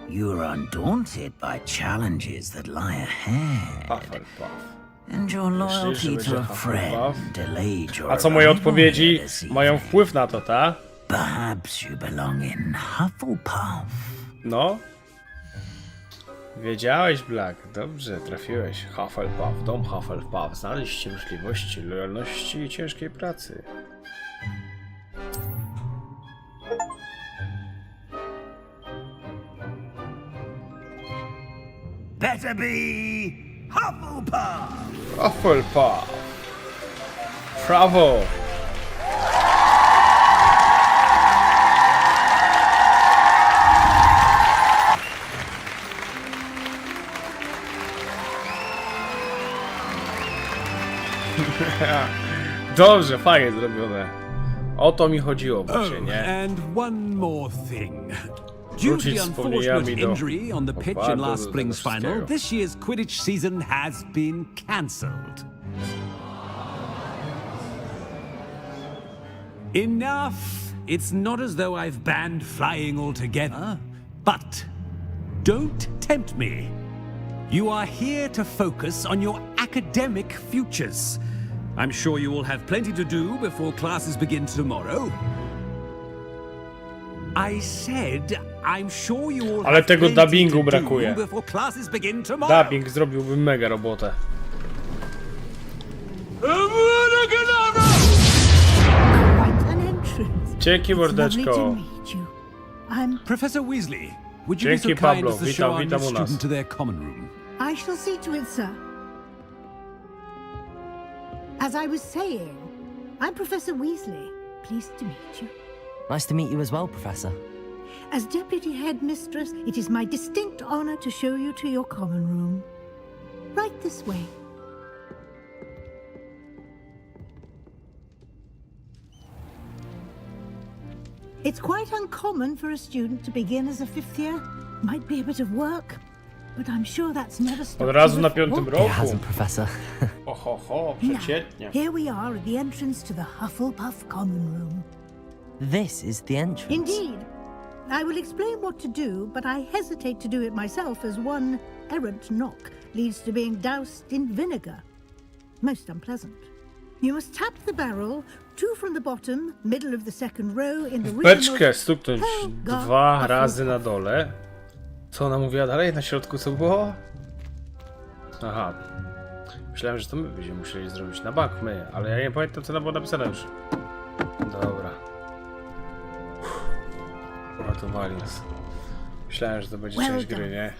You are undaunted by challenges that lie ahead. And your loyalty to a friend delayed your A co moje odpowiedzi mają wpływ na to, ta? Perhaps you belong in Hufflepuff. No. Wiedziałeś, Black. Dobrze, trafiłeś. Hufflepuff, dom Hufflepuff. Znaleźć możliwości, lojalności i ciężkiej pracy. Better be Hufflepuff! Hufflepuff! Bravo! Dobrze, fajnie zrobione. O to mi chodziło właśnie, nie? And one more thing. Due to the unfortunate injury on the pitch in last spring's final, this year's Quidditch season has been cancelled. Enough! It's not as though I've banned flying altogether, but don't tempt me. You are here to focus on your academic futures. I'm sure you will have plenty to do before classes begin tomorrow. I said, I'm sure you will Ale have tego plenty dubbingu to brakuje. do before classes begin tomorrow. Dubbing zrobiłby mega robotę. Dzięki, mordeczko. I'm Professor Weasley. Would you be so Dzięki, kind Pablo. as to show our Witam new u nas. student to their common room? I shall see to it, sir. As I was saying, I'm Professor Weasley. Pleased to meet you. Nice to meet you as well, Professor. As Deputy Headmistress, it is my distinct honor to show you to your common room. Right this way. It's quite uncommon for a student to begin as a fifth year. Might be a bit of work, but I'm sure that's never stopped Od razu you na before. piątym It roku. hasn't, Professor. Oho, Now, przeciętnie. here we are at the entrance to the Hufflepuff common room. This is the entrance. Indeed. I will explain what to do, but I hesitate to do it myself as one errant knock leads to being doused in vinegar. Most unpleasant. You must tap the barrel, 2 from the bottom, middle of the second row in the Beczkę stuknąć 2 razy na dole. Co ona mówiła dalej? Na środku co było? Aha. Myślałem, że to my będziemy musieli zrobić na bank, my, ale ja nie pamiętam, co tam było napisane już. Dobra. Uratowali nas. Myślałem, że to będzie część gry, nie?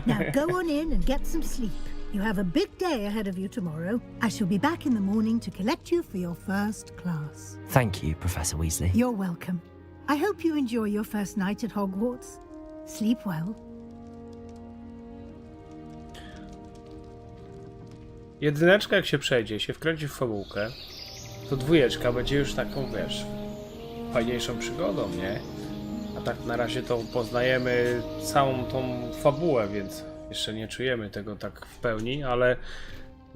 Now go on in and get some sleep. You have a big day ahead of you tomorrow. I shall be back in the morning to collect you for your first class. Thank you, Professor Weasley. You're welcome. I hope you enjoy your first night at Hogwarts. Sleep well. Jedyneczka, jak się przejdzie, się wkręci w fabułkę, to dwójeczka będzie już taką, wiesz, fajniejszą przygodą, nie? A tak na razie to poznajemy całą tą fabułę, więc jeszcze nie czujemy tego tak w pełni, ale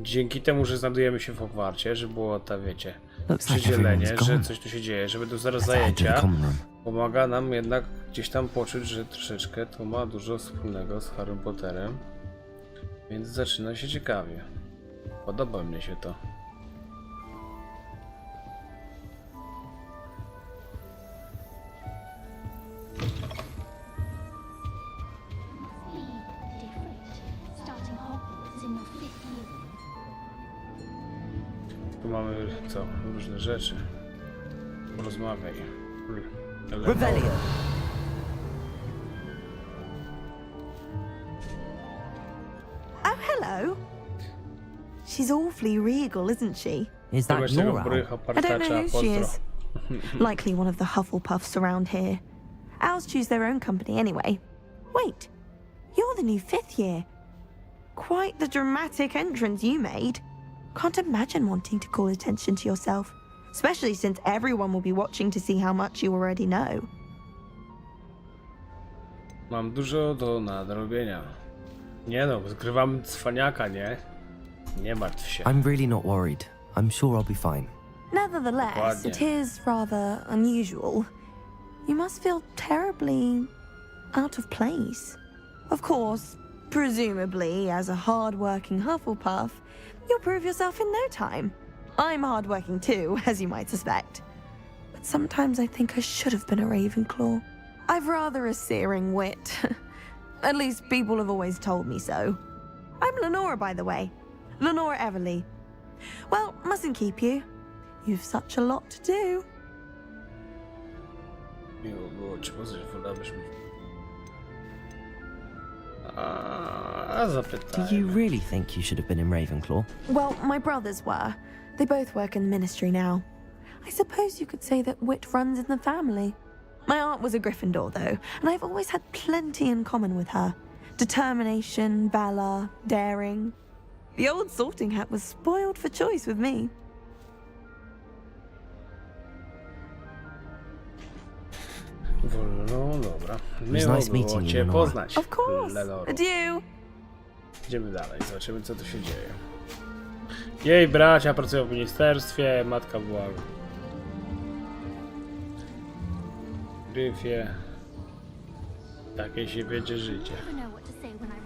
dzięki temu, że znajdujemy się w Hogwarcie, że było to, wiecie, przydzielenie, że coś tu się dzieje, że będą zaraz zajęcia, pomaga nam jednak gdzieś tam poczuć, że troszeczkę to ma dużo wspólnego z Harrym Potterem, więc zaczyna się ciekawie. Podoba mnie się to. Tu mamy co? Różne rzeczy. Porozmawiaj. Rebellion. Oh, hello. She's awfully regal, isn't she? Is that your owl? I don't know who she is. Likely one of the Hufflepuffs around here. Owls choose their own company anyway. Wait, you're the new 5th year. Quite the dramatic entrance you made. Can't imagine wanting to call attention to yourself, especially since everyone will be watching to see how much you already know. Mam dużo do nadrobienia. Nie no, zgrywamy cwaniaka, nie? Nie martw się. I'm really not worried. I'm sure I'll be fine. Nevertheless, it is rather unusual. You must feel terribly out of place. Of course, presumably, as a hard-working Hufflepuff, you'll prove yourself in no time. I'm hard-working too, as you might suspect. But sometimes I think I should have been a Ravenclaw. I've rather a searing wit. At least people have always told me so. I'm Lenora, by the way. Lenora Everly. Well, mustn't keep you. You've such a lot to do. Miło było ci poznać, wolabyśmy. Do you really think you should have been in Ravenclaw? Well, my brothers were. They both work in the ministry now. I suppose you could say that wit runs in the family. My aunt was a Gryffindor, though, and I've always had plenty in common with her. Determination, valor, daring. The old sorting hat was spoiled for choice with me. No dobra. Miło było cię poznać. Of course. Lenoro. Adieu. Idziemy dalej, zobaczymy co tu się dzieje. Jej bracia pracują w ministerstwie, matka była w Gryfie. Takie się wiedzie życie.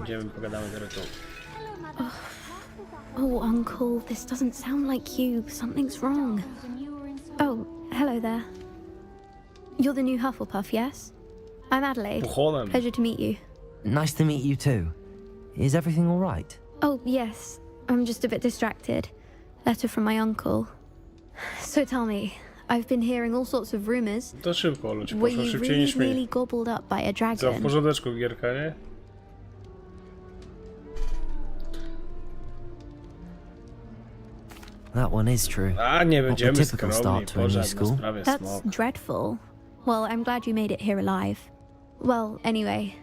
Idziemy, pogadamy teraz tu. Oh, Uncle, this doesn't sound like you. Something's wrong. Oh, hello there. You're the new Hufflepuff, yes? I'm Adelaide. Pleasure to meet you. Nice to meet you too. Is everything all right? Oh, yes. I'm just a bit distracted. Letter from my uncle. So tell me, I've been hearing all sorts of rumors. To szybko, ludzie, Were poszło you szybciej niż really, mi. really gobbled up by a dragon? Co, w porządeczku gierka, nie? That one is true. A nie Not the będziemy typical skromni, start to a new pożadna school. sprawie That's smok. dreadful. Well, I'm glad you made it here alive. Well, anyway,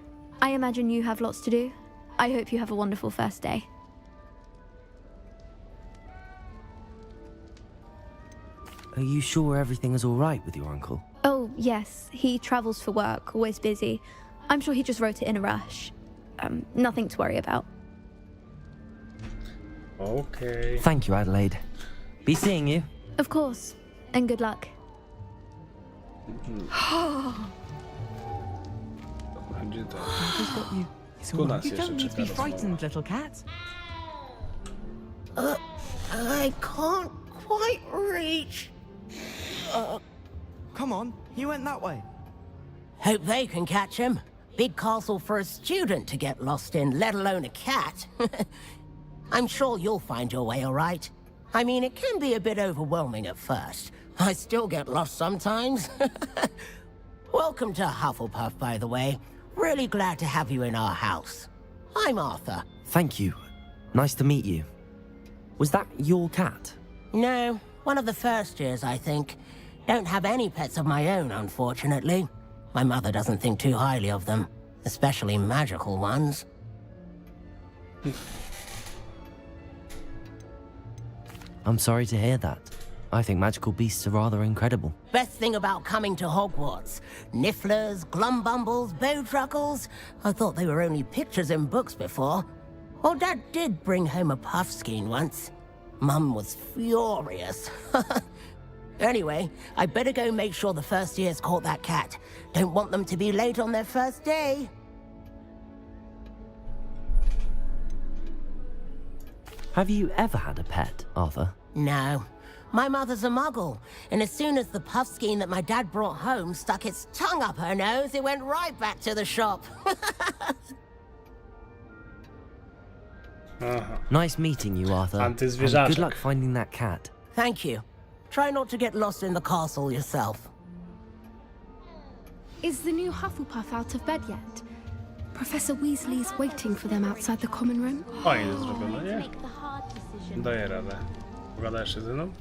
I imagine you have lots to do. I hope you have a wonderful first day. Are you sure everything is all right with your uncle? Oh, yes, he travels for work, always busy. I'm sure he just wrote it in a rush. Nothing to worry about. Okay. Thank you, Adelaide. Be seeing you. Of course, and good luck. Będzie to. I've got you. It's all right. You don't need to be frightened, little cat. I can't quite reach. Come on, you went that way. Hope they can catch him. Big castle for a student to get lost in, let alone a cat. I'm sure you'll find your way all right. I mean, it can be a bit overwhelming at first. I still get lost sometimes. Welcome to Hufflepuff, by the way. Really glad to have you in our house. I'm Arthur. Thank you. Nice to meet you. Was that your cat? No, one of the first years, I think. Don't have any pets of my own, unfortunately. My mother doesn't think too highly of them, especially magical ones. I'm sorry to hear that. I think magical beasts are rather incredible. Best thing about coming to Hogwarts. Nifflers, glumbumbles, bowtruckles. I thought they were only pictures in books before. Well, Dad did bring home a puffskein once. Mum was furious. Anyway, I better go make sure the first years caught that cat. Don't want them to be late on their first day. Have you ever had a pet, Arthur? No. My mother's a muggle, and as soon as the puffskein that my dad brought home stuck its tongue up her nose, it went right back to the shop. Nice meeting you, Arthur. And good luck finding that cat. Thank you. Try not to get lost in the castle yourself. Is the new Hufflepuff out of bed yet? Professor Weasley's waiting for them outside the common room. Fajnie zrobione, nie? Daję radę. Pogada jeszcze ze mną?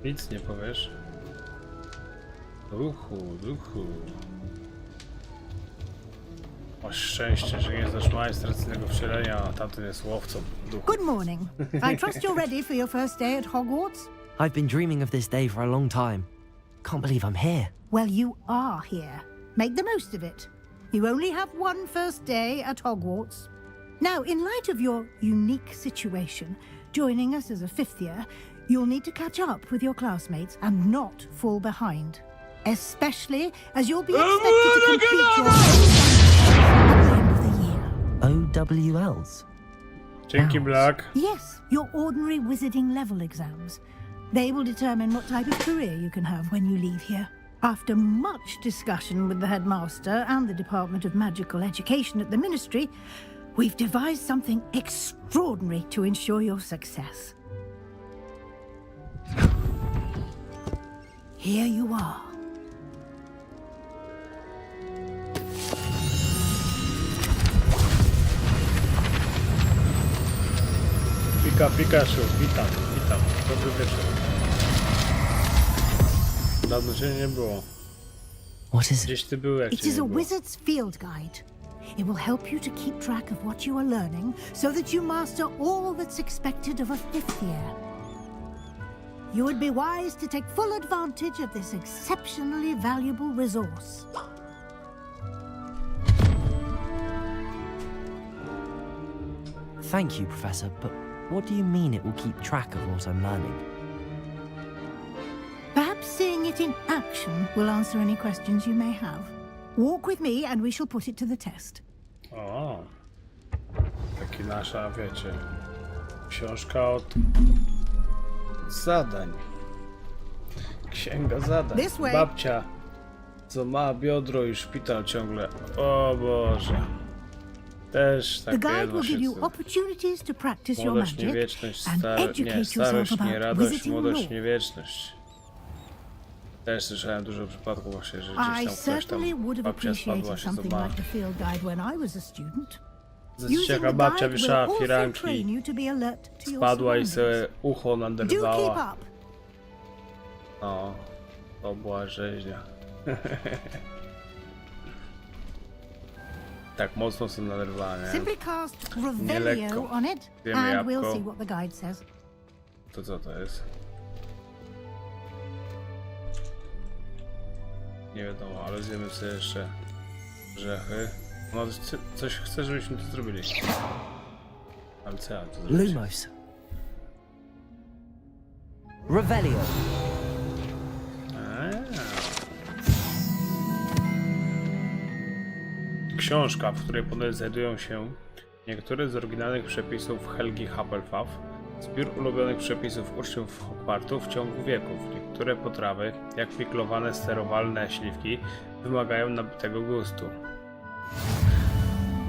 Nic nie powiesz. Duchu. Masz szczęście, że nie znasz majstracyjnego wcielenia, a tamten jest łowcą duchu. Good morning. I trust you're ready for your first day at Hogwarts? I've been dreaming of this day for a long time. Can't believe I'm here. Well, you are here. Make the most of it. You only have one first day at Hogwarts. Now, in light of your unique situation, joining us as a fifth year, you'll need to catch up with your classmates and not fall behind. Especially as you'll be expected to complete your at the end of the year. OWLs? Dzięki, Black. Yes, your ordinary wizarding level exams. They will determine what type of career you can have when you leave here. After much discussion with the headmaster and the Department of Magical Education at the Ministry, we've devised something extraordinary to ensure your success. Here you are. Pikachu, witam. Dobry wieczór. Dawno cię nie było. What is it? Gdzieś ty był, jak It cię is nie a było. wizard's field guide. It will help you to keep track of what you are learning so that you master all that's expected of a fifth year. You would be wise to take full advantage of this exceptionally valuable resource. Thank you, Professor, but what do you mean it will keep track of what I'm learning? Perhaps seeing it in action will answer any questions you may have. Walk with me and we shall put it to the test. O, taki nasza, wiecie, książka od zadań. Księga zadań. Babcia, co ma biodro i szpital ciągle. O Boże. Też The tak guide will give you opportunities to practice your młodość, magic niewieczność, and educate yourself starość, about nieradość, wizarding młodość, lore. niewieczność. Też słyszałem dużo przypadków właśnie, że I gdzieś tam ktoś certainly tam would have babcia spadła appreciated się something zobaczyła. like the field guide when I was a student. Ze Using ścieka the babcia guide will wieszała also firanki, train you to be alert to your spadła i surroundings. sobie ucho Do naderwała. keep up. No, to była rzeźnia. Tak mocno sobie naderwała, nie? Simply cast Nie lekko. Revelio on it Zjemy and we'll jabłko. see what the guide says. To co to jest? Nie wiadomo, ale zjemy sobie jeszcze grzechy. No coś chce, żebyśmy to zrobili. Ale co ja to zrobić? Lumos. Revelio. Książka, w której ponoć znajdują się niektóre z oryginalnych przepisów Helgi Hufflepuff, Zbiór ulubionych przepisów uczniów Hogwartu w ciągu wieków. Niektóre potrawy, jak piklowane, sterowalne śliwki, wymagają nabitego gustu.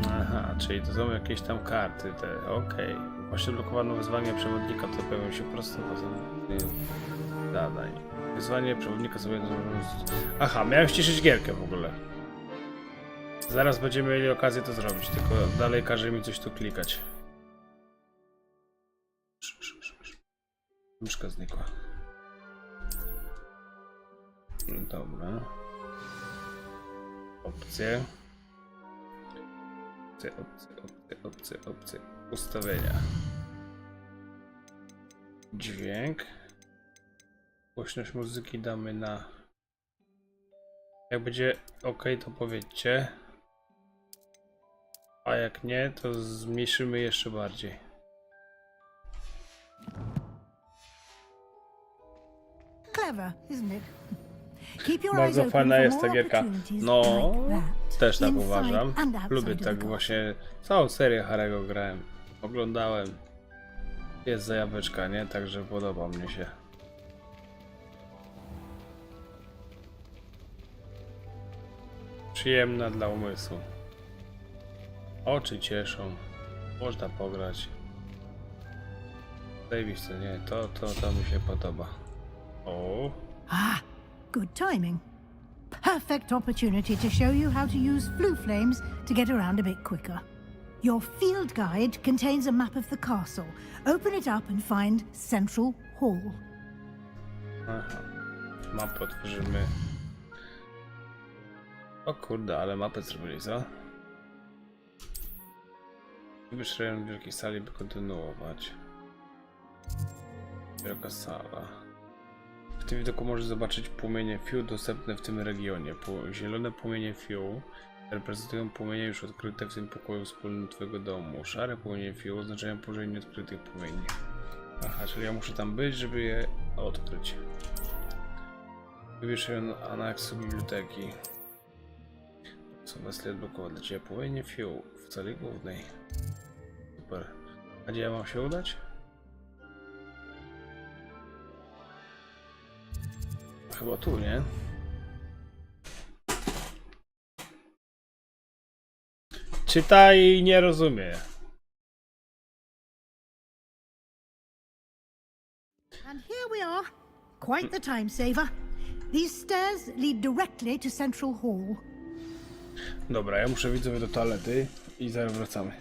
Aha, czyli to są jakieś tam karty te, okej. Właśnie blokowano wyzwanie przewodnika, to pojawią się prosto zadań. Wyzwanie przewodnika sobie... Aha, miałem ściszyć gierkę w ogóle. Zaraz będziemy mieli okazję to zrobić, tylko dalej każe mi coś tu klikać. Myszka znikła. Dobra. Opcje. Opcje. Ustawienia. Dźwięk. Głośność muzyki damy na... Jak będzie ok, to powiedzcie. A jak nie, to zmniejszymy jeszcze bardziej. Clever, isn't it? Keep your eyes Bardzo open fajna for jest ta more gierka. opportunities No, like that. też tak Inside uważam. and outside Lubię of the tak castle. właśnie. Całą serię Harry'ego grałem. Oglądałem. Jest zajaweczka, nie? Także podoba mnie się. Przyjemna dla umysłu. Oczy cieszą. Można pograć. Zajebiste, nie? To mi się podoba. O. Ah, good timing. Perfect opportunity to show you how to use flue flames to get around a bit quicker. Your field guide contains a map of the castle. Open it up and find Central Hall. Aha. Mapę otworzymy. O kurde, ale mapę zrobili, co? Wybierz rejon wielkiej sali, by kontynuować. Wielka sala. W tym widoku możesz zobaczyć płomienie Fiu dostępne w tym regionie. Zielone płomienie Fiu reprezentują płomienie już odkryte w tym pokoju wspólnym twojego domu. Szare płomienie Fiu oznaczają położenie nieodkrytych płomieni. Aha, czyli ja muszę tam być, żeby je odkryć. Wybierz rejon aneksu biblioteki. Są wersje odblokowane dla ciebie płomienie Fiu w celi głównej. Super. A gdzie ja mam się udać? Chyba tu, nie? Czytaj i nie rozumie. And here we are. Quite the time saver. These stairs lead directly to Central Hall. Dobra, ja muszę widzowie do toalety i zaraz wracamy.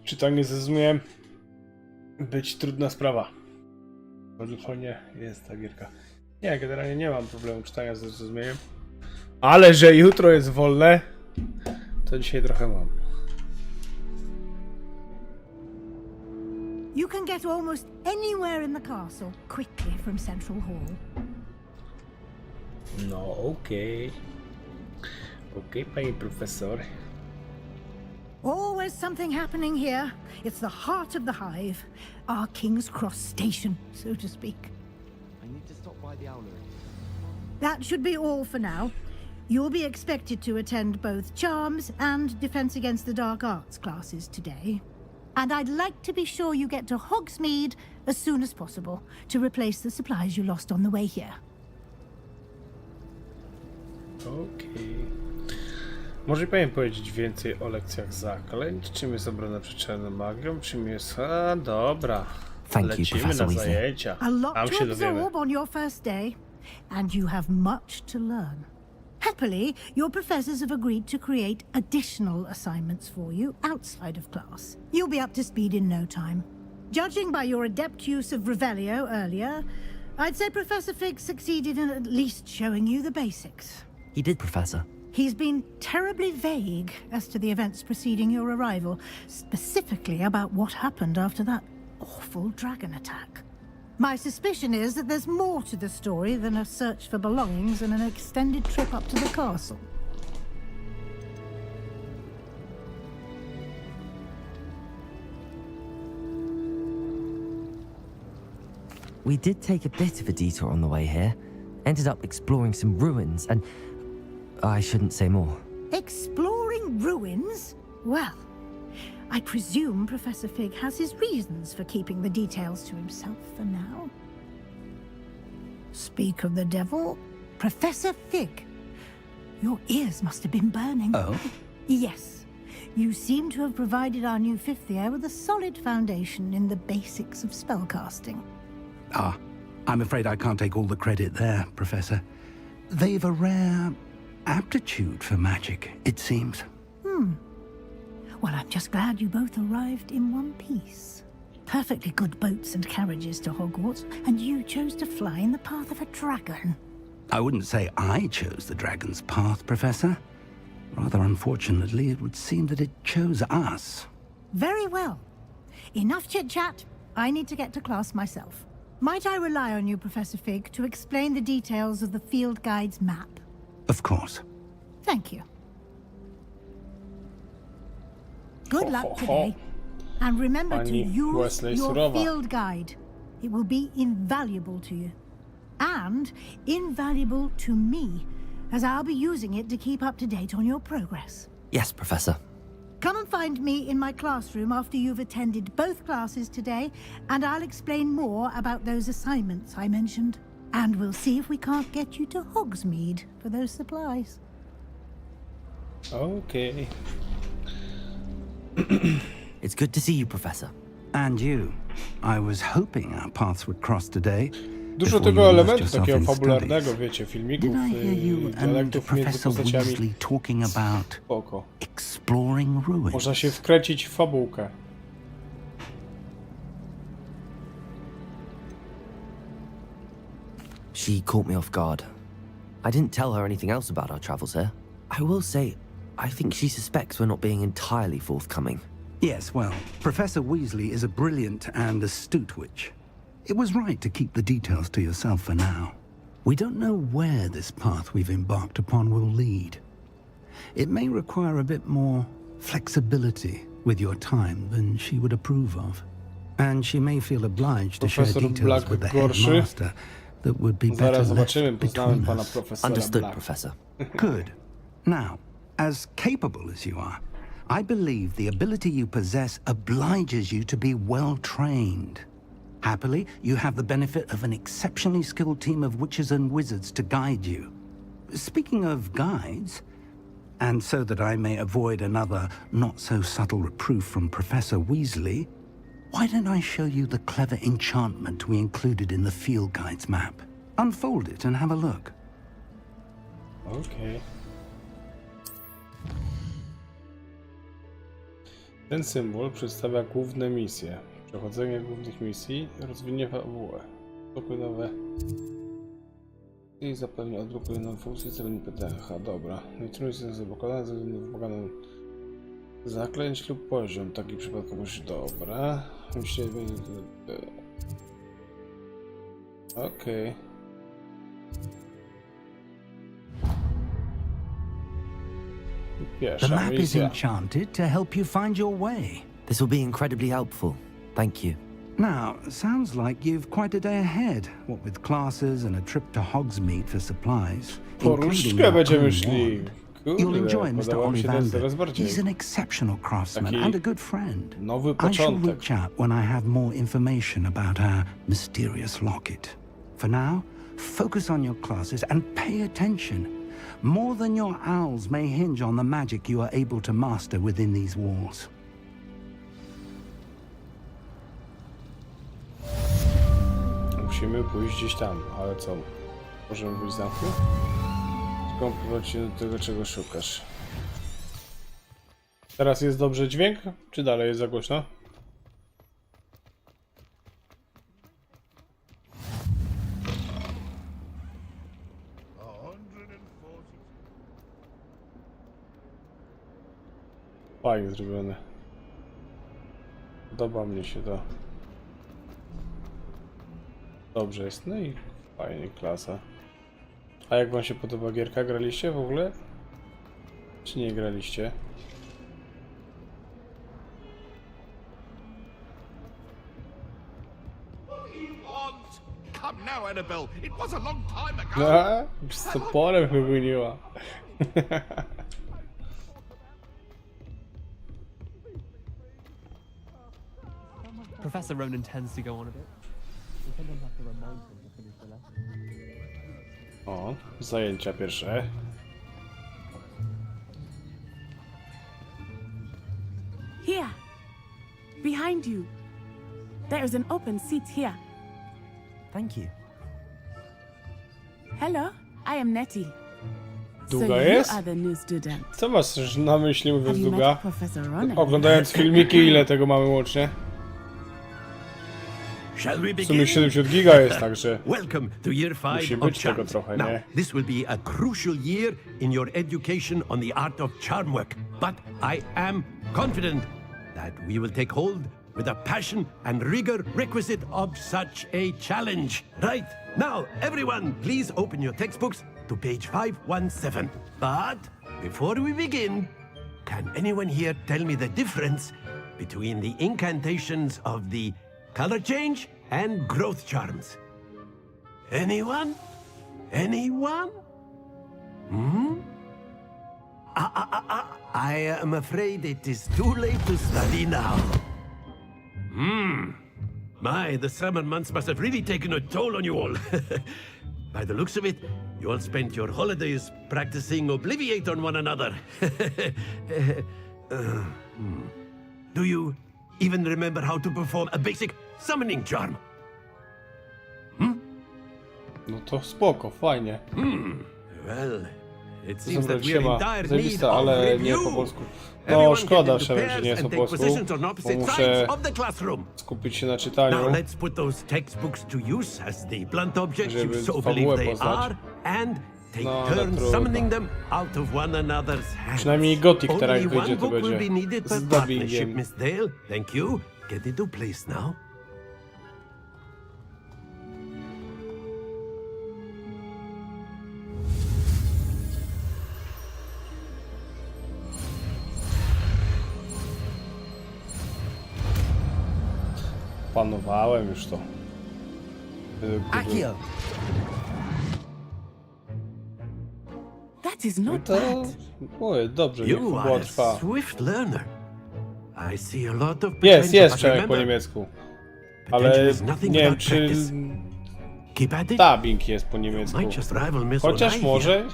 Czytanie zrozumie być trudna sprawa. Bardzo fajnie jest ta gierka. Nie, generalnie nie mam problemu czytania ze zrozumieniem. Ale że jutro jest wolne, to dzisiaj trochę mam. You can get almost anywhere in the castle quickly from Central Hall. No, okej. Okej, pani profesor. Always something happening here. It's the heart of the hive. Our King's Cross station, so to speak. I need to stop by the owlery. That should be all for now. You'll be expected to attend both Charms and Defense Against the Dark Arts classes today. And I'd like to be sure you get to Hogsmeade as soon as possible to replace the supplies you lost on the way here. Okej. Może pani powiedzieć więcej o lekcjach zaklęć? Czym jest obrona przed czarną magią? Czym jest... A, dobra. Lecimy na zajęcia. A lot Tam to się dowiemy. absorb on your first day, and you have much to learn. Happily, your professors have agreed to create additional assignments for you outside of class. You'll be up to speed in no time. Judging by your adept use of Revelio earlier, I'd say Professor Fig succeeded in at least showing you the basics. He did, Professor. He's been terribly vague as to the events preceding your arrival, specifically about what happened after that awful dragon attack. My suspicion is that there's more to the story than a search for belongings and an extended trip up to the castle. We did take a bit of a detour on the way here. Ended up exploring some ruins and... I shouldn't say more. Exploring ruins? Well, I presume Professor Fig has his reasons for keeping the details to himself for now. Speak of the devil, Professor Fig. Your ears must have been burning. Oh? Yes. You seem to have provided our new fifth year with a solid foundation in the basics of spellcasting. Ah, I'm afraid I can't take all the credit there, Professor. They've a rare aptitude for magic, it seems. Well, I'm just glad you both arrived in one piece. Perfectly good boats and carriages to Hogwarts, and you chose to fly in the path of a dragon. I wouldn't say I chose the dragon's path, Professor. Rather unfortunately, it would seem that it chose us. Very well. Enough chit-chat. I need to get to class myself. Might I rely on you, Professor Fig, to explain the details of the field guide's map? Of course. Thank you. Good luck today. And remember to use your field guide. It will be invaluable to you. And invaluable to me, as I'll be using it to keep up to date on your progress. Yes, Professor. Come and find me in my classroom after you've attended both classes today, and I'll explain more about those assignments I mentioned. And we'll see if we can't get you to Hogsmeade for those supplies. Okay. It's good to see you, Professor. And you. I was hoping our paths would cross today. Dużo tego elementu takiego fabularnego, wiecie, filmików, dialektów między postaciami. Spoko. Można się wkręcić w fabułkę. She caught me off guard. I didn't tell her anything else about our travels here. I will say, I think she suspects we're not being entirely forthcoming. Yes, well, Professor Weasley is a brilliant and astute witch. It was right to keep the details to yourself for now. We don't know where this path we've embarked upon will lead. It may require a bit more flexibility with your time than she would approve of. And she may feel obliged to share details with the headmaster that would be better left between us. Understood, Professor. Good. Now, as capable as you are, I believe the ability you possess obliges you to be well trained. Happily, you have the benefit of an exceptionally skilled team of witches and wizards to guide you. Speaking of guides, and so that I may avoid another not-so-subtle reproof from Professor Weasley, why don't I show you the clever enchantment we included in the field guide's map? Unfold it and have a look. Okay. Ten symbol przedstawia główne misje. Przechodzenie głównych misji rozwinie fabułę. Odblokuj nowe i zapewnia odblokuj nową funkcję celownika. Dobra. Nietrudno jest zablokowane ze względu na wymaganą Zaklęć lub poziom. Taki przypadku musi dobra. Myślę, okej. The map is enchanted to help you find your way. This will be incredibly helpful. Thank you. Now, sounds like you've quite a day ahead, what with classes and a trip to Hogsmeade for supplies. Poruszkę będziemy szli. You'll enjoy Kurde, Mr. podoba mi się ten Ollivander. coraz bardziej. He's an exceptional craftsman Taki and a good friend. nowy I shall początek. reach out when I have more information about our mysterious locket. For now, focus on your classes and pay attention. More than your owls may hinge on the magic you are able to master within these walls. Musimy pójść gdzieś tam, ale co? Możemy wyjść z zamku? Skąpować się do tego, czego szukasz. Teraz jest dobrze dźwięk? Czy dalej jest za głośno? Fajnie zrobione. Podoba mnie się to. Dobrze jest, no i fajnie, klasa. A jak wam się podoba gierka? Graliście w ogóle? Czy nie graliście? Już z toporem wygoniła. Professor Ronan tends to go on a bit. We sometimes have to remind him to finish the lesson. O, zajęcia pierwsze. Here, behind you. There is an open seat here. Thank you. Hello, I am Nettie. Długa so jest? You are the new student. Co masz na myśli, mówiąc Have you długa? met Professor Ronan? Oglądając filmiki, ile tego mamy łącznie? W sumie 70 giga jest, także Welcome to year 5 musi of być tego charms. trochę, Now, nie? this will be a crucial year in your education on the art of charm work, but I am confident that we will take hold with a passion and rigor requisite of such a challenge. Right, now everyone, please open your textbooks to page 517. But before we begin, can anyone here tell me the difference between the incantations of the color change and growth charms? Anyone? Anyone? I am afraid it is too late to study now. My, the summer months must have really taken a toll on you all. By the looks of it, you all spent your holidays practicing Obliviate on one another. Do you even remember how to perform a basic summoning charm? No to spoko, fajnie. Well, it To seems są that we are in dire need zajebiste, of ale nie po review. polsku. No Everyone szkoda, get into że pairs nie jest and po take polsku, positions on bo opposite muszę sides of the classroom. skupić się na czytaniu, Now let's put those textbooks to use as the blunt objects you żeby so fabułę believe they poznać. are, and take No, ale turns trudno. summoning them out of one another's hands. Przynajmniej Gothic teraz jak Only wyjdzie, one to book will będzie be needed per z partnership, dubbingiem. Miss Dale. Thank you. Get into place now. Panowałem już to. Akio! That is not To... bad. Oj, dobrze, niech You fabuła are a trwa. swift learner. I see a lot of Jest potential, but przełek po remember, niemiecku. potential Ale is nothing nie wiem, without czy practice. Keep at it. dubbing jest po niemiecku. Might just rival Miss Chociaż O'Reilly. może.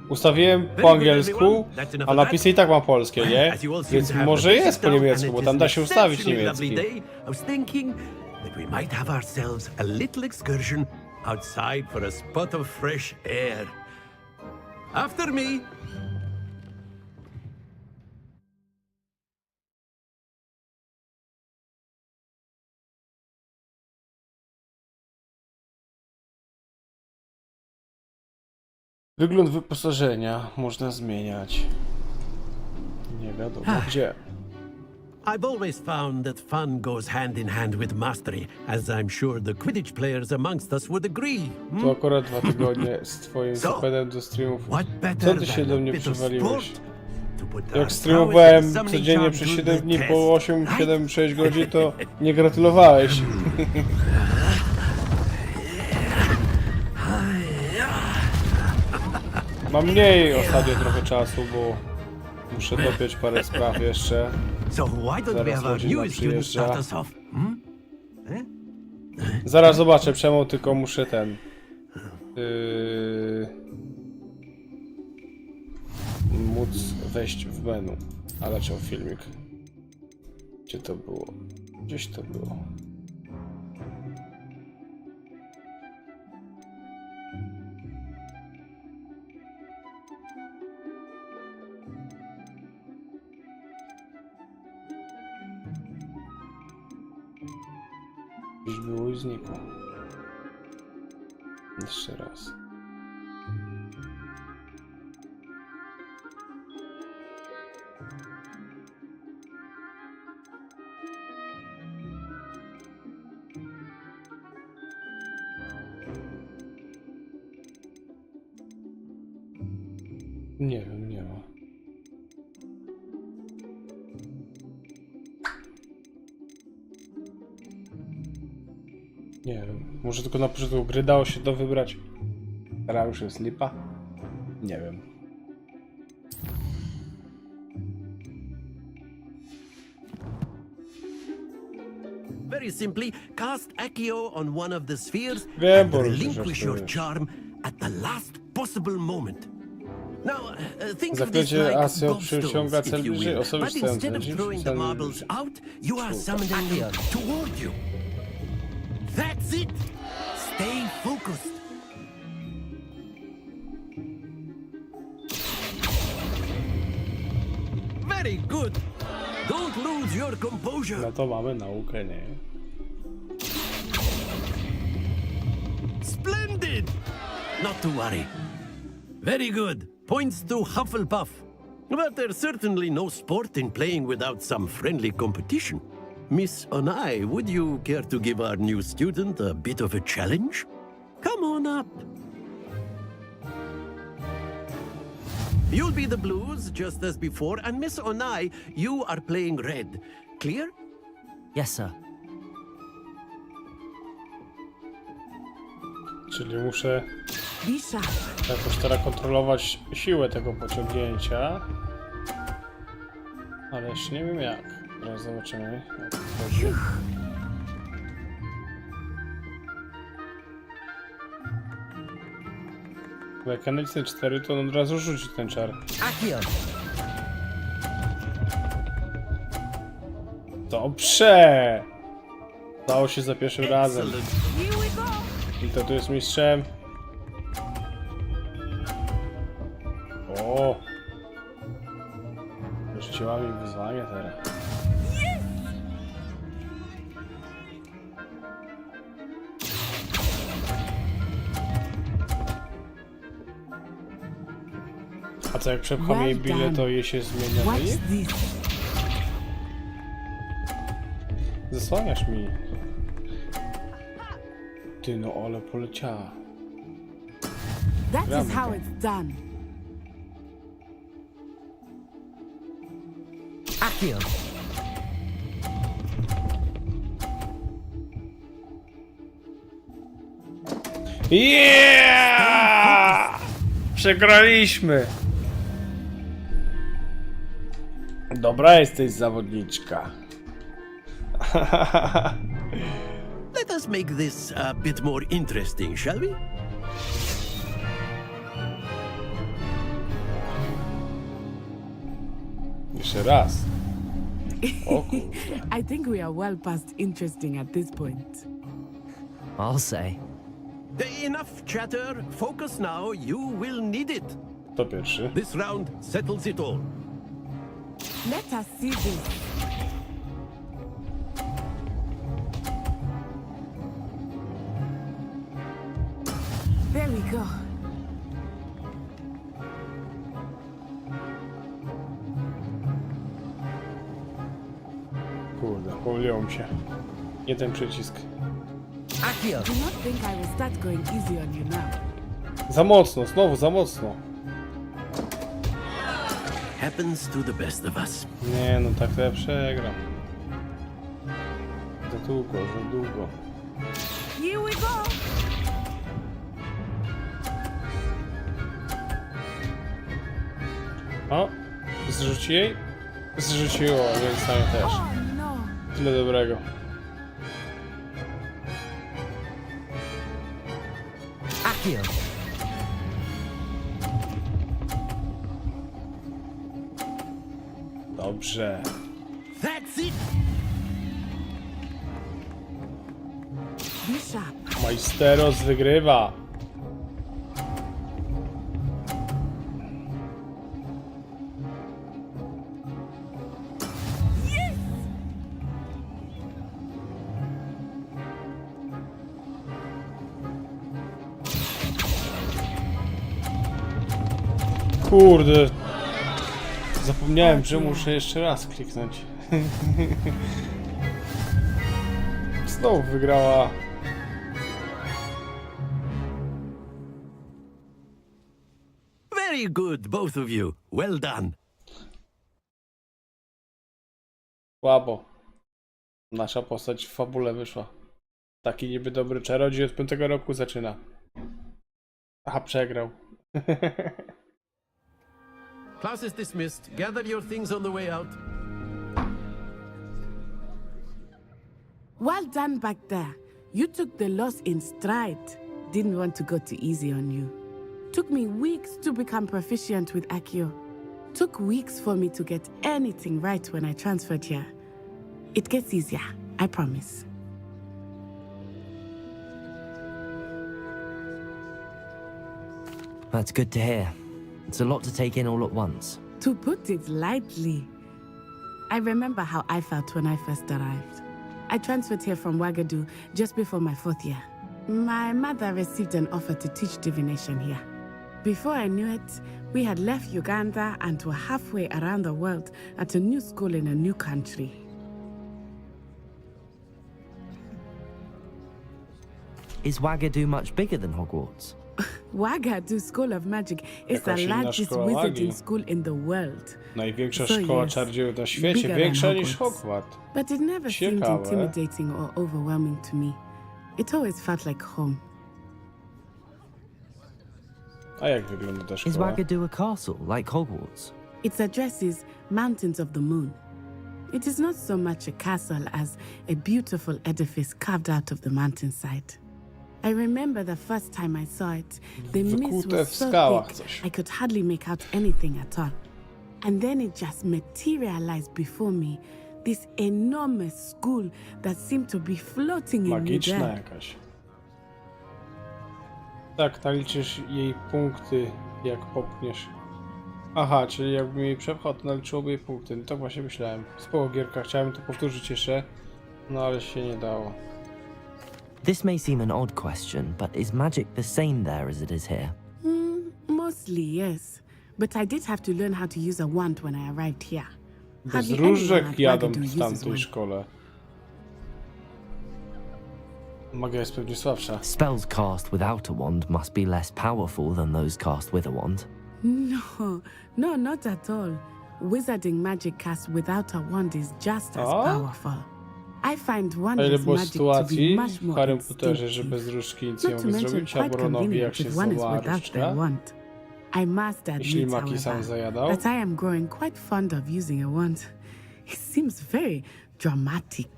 Ustawiłem po angielsku, a napisy i tak mam polskie, nie? As you all seem Więc to have może the jest basics po down, niemiecku, and bo it tam is da an się ustawić exceptionally lovely niemiecki. day. I was thinking that we might have ourselves a little excursion outside for a spot of fresh air. After me. Wygląd wyposażenia można zmieniać. Nie wiadomo gdzie. I've always found that fun goes hand in hand with mastery, as I'm sure the Quidditch players amongst us would agree. To akurat 2 tygodnie z twoim zapędem do streamów. Co ty się do mnie przywaliłeś? Jak streamowałem codziennie przez 7 dni po 8, 7, 6 godzin, to nie gratulowałeś. Mam mniej ostatnio trochę czasu, bo muszę dopiąć parę spraw jeszcze. Zaraz rodzina przyjeżdża. Zaraz zobaczę czemu, tylko muszę ten... móc wejść w menu. A zaczął filmik. Gdzie to było? Gdzieś to było. Gdzieś było i znikło. Jeszcze raz. Nie wiem, nie ma. Nie wiem, może tylko na początku gry dało się to wybrać. Teraz już jest lipa? Nie wiem. Very simply, cast Accio on one of the spheres Wiem, and relinquish your charm at the last possible moment. Now, think of this like gobstones, if you will, but instead of throwing the marbles out, you are summoning them toward you. That's it! Stay focused. Very good. Don't lose your composure. No to mamy naukę, nie? Splendid! Not to worry. Very good. Points to Hufflepuff. But there's certainly no sport in playing without some friendly competition. Miss Onai, would you care to give our new student a bit of a challenge? Come on up. You'll be the blues, just as before, and Miss Onai, you are playing red. Clear? Yes, sir. Czyli muszę jakoś teraz kontrolować siłę tego pociągnięcia. Ale jeszcze nie wiem jak. Teraz zobaczymy, jak to chodzi. Bo jak ja nacisnę 4, to on od razu rzuci ten czar. Dobrze! Udało się za pierwszym razem. I to tu jest mistrzem. O! Rzuciła mi wyzwanie teraz. A co jak przepcham jej bilet, to jej się zmienia wynik? Zasłaniasz mi. Ty no, ale poleciała. That is how it's done. Akio. Yeah! Przegraliśmy. Dobra jesteś, zawodniczka. Let us make this a bit more interesting, shall we? Jeszcze raz. O kurde. I think we are well past interesting at this point. I'll say. Enough chatter. Focus now. You will need it. To pierwszy. This round settles it all. Let us see this. There we go. Pomyliło mi się. Nie ten przycisk. Do not think I will start going easy on you now. Za mocno, znowu za mocno. Happens to the best of us. Nie, no tak to ja przegram. Za długo, za długo. Here we go. O, zrzuci jej? Zrzuciło, więc sami też. Oh no. Tyle dobrego. Akio. Dobrze. That's it. Be sharp. Majsteros wygrywa. Kurde. Zapomniałem, że muszę jeszcze raz kliknąć. Znowu wygrała. Very good, both of you. Well done. Słabo. Nasza postać w fabule wyszła. Taki niby dobry czarodziej od 5 roku zaczyna. A przegrał. Class is dismissed. Gather your things on the way out. Well done back there. You took the loss in stride. Didn't want to go too easy on you. Took me weeks to become proficient with Akio. Took weeks for me to get anything right when I transferred here. It gets easier, I promise. That's good to hear. It's a lot to take in all at once. To put it lightly, I remember how I felt when I first arrived. I transferred here from Ouagadougou just before my 4th year. My mother received an offer to teach divination here. Before I knew it, we had left Uganda and were halfway around the world at a new school in a new country. Is Ouagadougou much bigger than Hogwarts? Ouagadougou School of Magic is the Jakaś inna largest szkoła wizarding magii. school in the world. Największa So szkoła yes, czarodziejów na świecie, bigger większa than niż Hogwarts. Hogwarts. But it never seemed Ciekawe. intimidating or overwhelming to me. It always felt like home. A jak wygląda ta Is szkoła? Ouagadougou a castle, like Hogwarts? Its address is Mountains of the Moon. It is not so much a castle as a beautiful edifice carved out of the mountainside. I remember the first time I saw it, the mist Wykute was w so skałach thick coś. I could hardly make out anything at all. And then it just materialized before me, this enormous school that seemed to be floating in Magiczna midair. jakaś. Tak, naliczysz jej punkty, jak popchniesz. Aha, czyli jakbym jej przepchał, to naliczyłoby jej punkty. No to właśnie myślałem. Spoko gierka, chciałem to powtórzyć jeszcze, no ale się nie dało. This may seem an odd question, but is magic the same there as it is here? Mostly, yes. But I did have to learn how to use a wand when I arrived here. Bez Hardly anyone różek at jadą Ouagadougou w uses tamtej one. szkole. Magia jest pewnie słabsza. Spells cast without a wand must be less powerful than those cast with a wand. No, not at all. Wizarding magic cast without a wand is just as powerful. I find A ile wondrous było magic to be sytuacji much w more Harrym Potterze, że instinctive. bez różdżki nic nie Not to mogę mention zrobić, a quite Bronowi jak convenient się if one is zdołała without their różdżka. wand. I must Jeśli admit, Maki sam however, zajadał. that I am growing quite fond of using a wand. It seems very dramatic.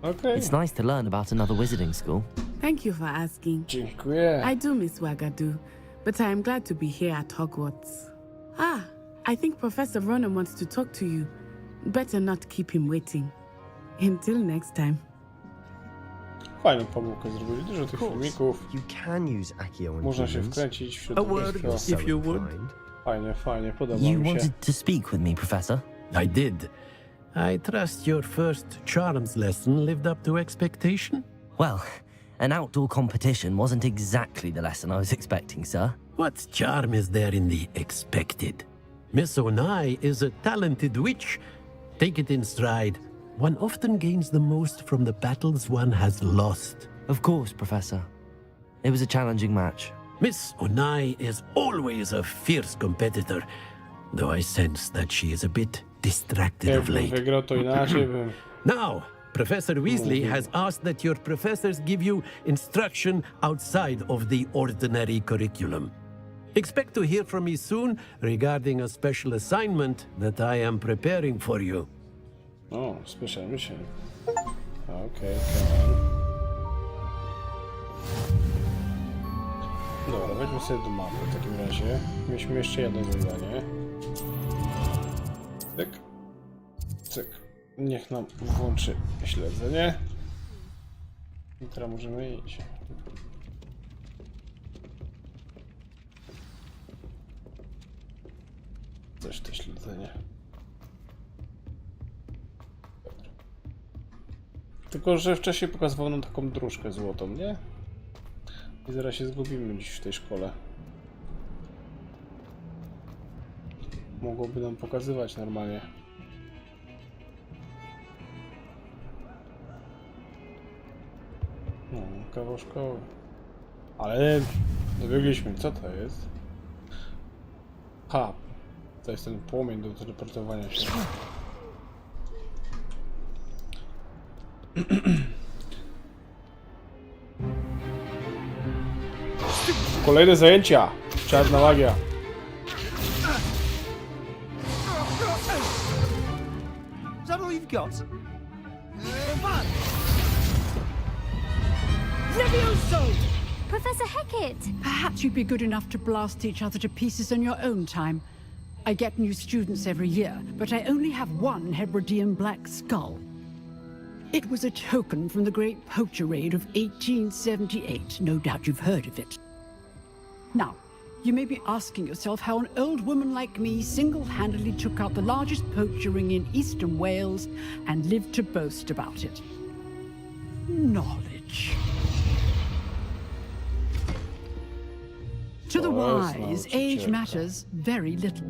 Okay. It's nice to learn about another wizarding school. Thank you for asking. Dziękuję. I do miss Ouagadougou, but I am glad to be here at Hogwarts. I think Professor Ronan wants to talk to you. Better not keep him waiting. Until next time. Fajną pomyłkę zrobili, dużo tych filmików. Można się wkręcić wśród tego. Fajnie, podoba You mi się. wanted to speak with me, Professor? I did. I trust your first charms lesson lived up to expectation? Well, an outdoor competition wasn't exactly the lesson I was expecting, sir. What charm is there in the expected? Miss Onai is a talented witch, Take it in stride. One often gains the most from the battles one has lost. Of course, Professor. It was a challenging match. Miss Onai is always a fierce competitor, though I sense that she is a bit distracted of late. Wygrał to inaczej bym... Now, Professor Weasley has asked that your professors give you instruction outside of the ordinary curriculum. Expect to hear from me soon regarding a special assignment that I am preparing for you. O, special mission. Okay, come on. Dobra, weźmy sobie do mapy w takim razie. Mieliśmy jeszcze jedno zadanie. Cyk. Cyk. Niech nam włączy śledzenie. I teraz możemy iść. Coś to śledzenie. Dobra. Tylko, że wcześniej pokazywał nam taką dróżkę złotą, nie? I zaraz się zgubimy dziś w tej szkole. Mogłoby nam pokazywać normalnie. No, kawał szkoły. Ale dobiegliśmy. Co to jest? Ha! To jest ten płomień do teleportowania się. Kolejne zajęcia! Czarna magia. Is that all you've got? Levioso! Professor Hecat! Perhaps you'd be good enough to blast each other to pieces in your own time. I get new students every year, but I only have one Hebridean black skull. It was a token from the Great Poacher Raid of 1878. No doubt you've heard of it. Now, you may be asking yourself how an old woman like me single-handedly took out the largest poacher ring in eastern Wales and lived to boast about it. Knowledge. To the wise, age matters very little.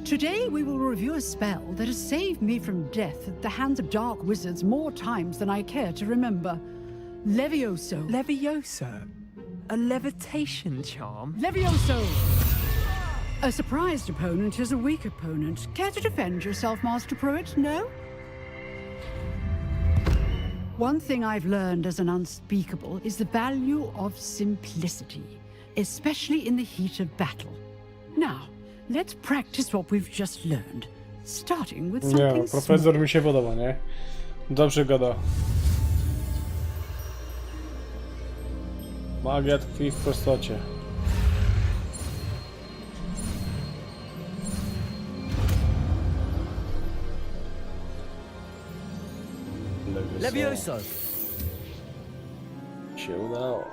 Today we will review a spell that has saved me from death at the hands of dark wizards more times than I care to remember. Levioso. Levioso? A levitation charm? Levioso! A surprised opponent is a weak opponent. Care to defend yourself, Master Pruitt? No? One thing I've learned as an unspeakable is the value of simplicity, especially in the heat of battle. Now, let's practice what we've just learned, starting with something Nie, profesor mi się podoba, nie? Dobrze gada. Magia tkwi w prostocie. Levioso! Się udało.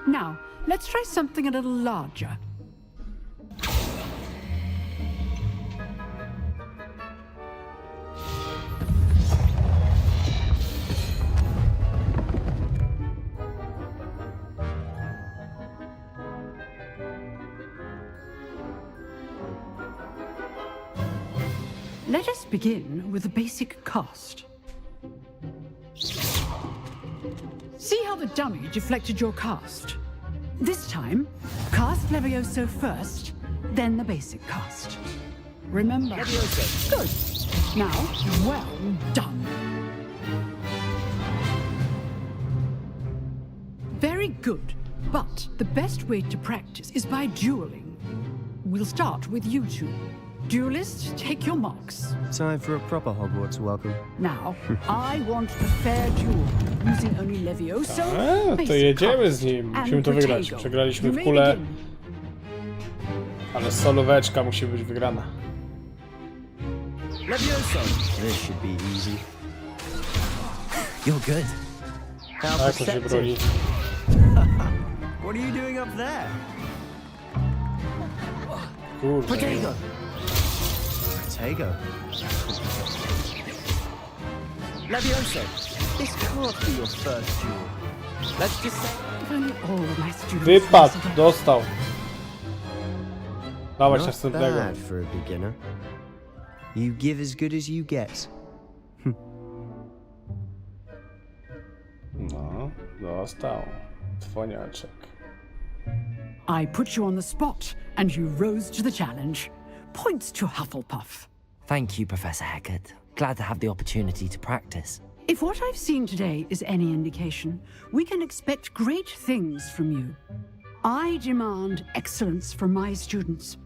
Now, let's try something a little larger. Let us begin with the basic cast. See how the dummy deflected your cast? This time, cast Levioso first, then the basic cast. Remember? Levioso. Good. Now, well done. Very good. But the best way to practice is by dueling. We'll start with you two. Duelists, take your marks. Time for a proper Hogwarts welcome. Now, I want a fair duel, using only Levioso. To jedziemy z nim. Musimy to wygrać. Przegraliśmy w kulę. Ale solóweczka musi być wygrana. Levioso! This should be easy. You're good. How Tak, to się broni. What are you doing up there? Kurde. Potato! Levioso, this can't be your first duel. Let's just say... If only all of my students Wypadł, dostał. Dawać Not następnego. bad for a beginner. You give as good as you get. No, dostał. Twoniaczek. I put you on the spot, and you rose to the challenge. Points to Hufflepuff. Thank you, Professor Hecat. Glad to have the opportunity to practice. If what I've seen today is any indication, we can expect great things from you. I demand excellence from my students.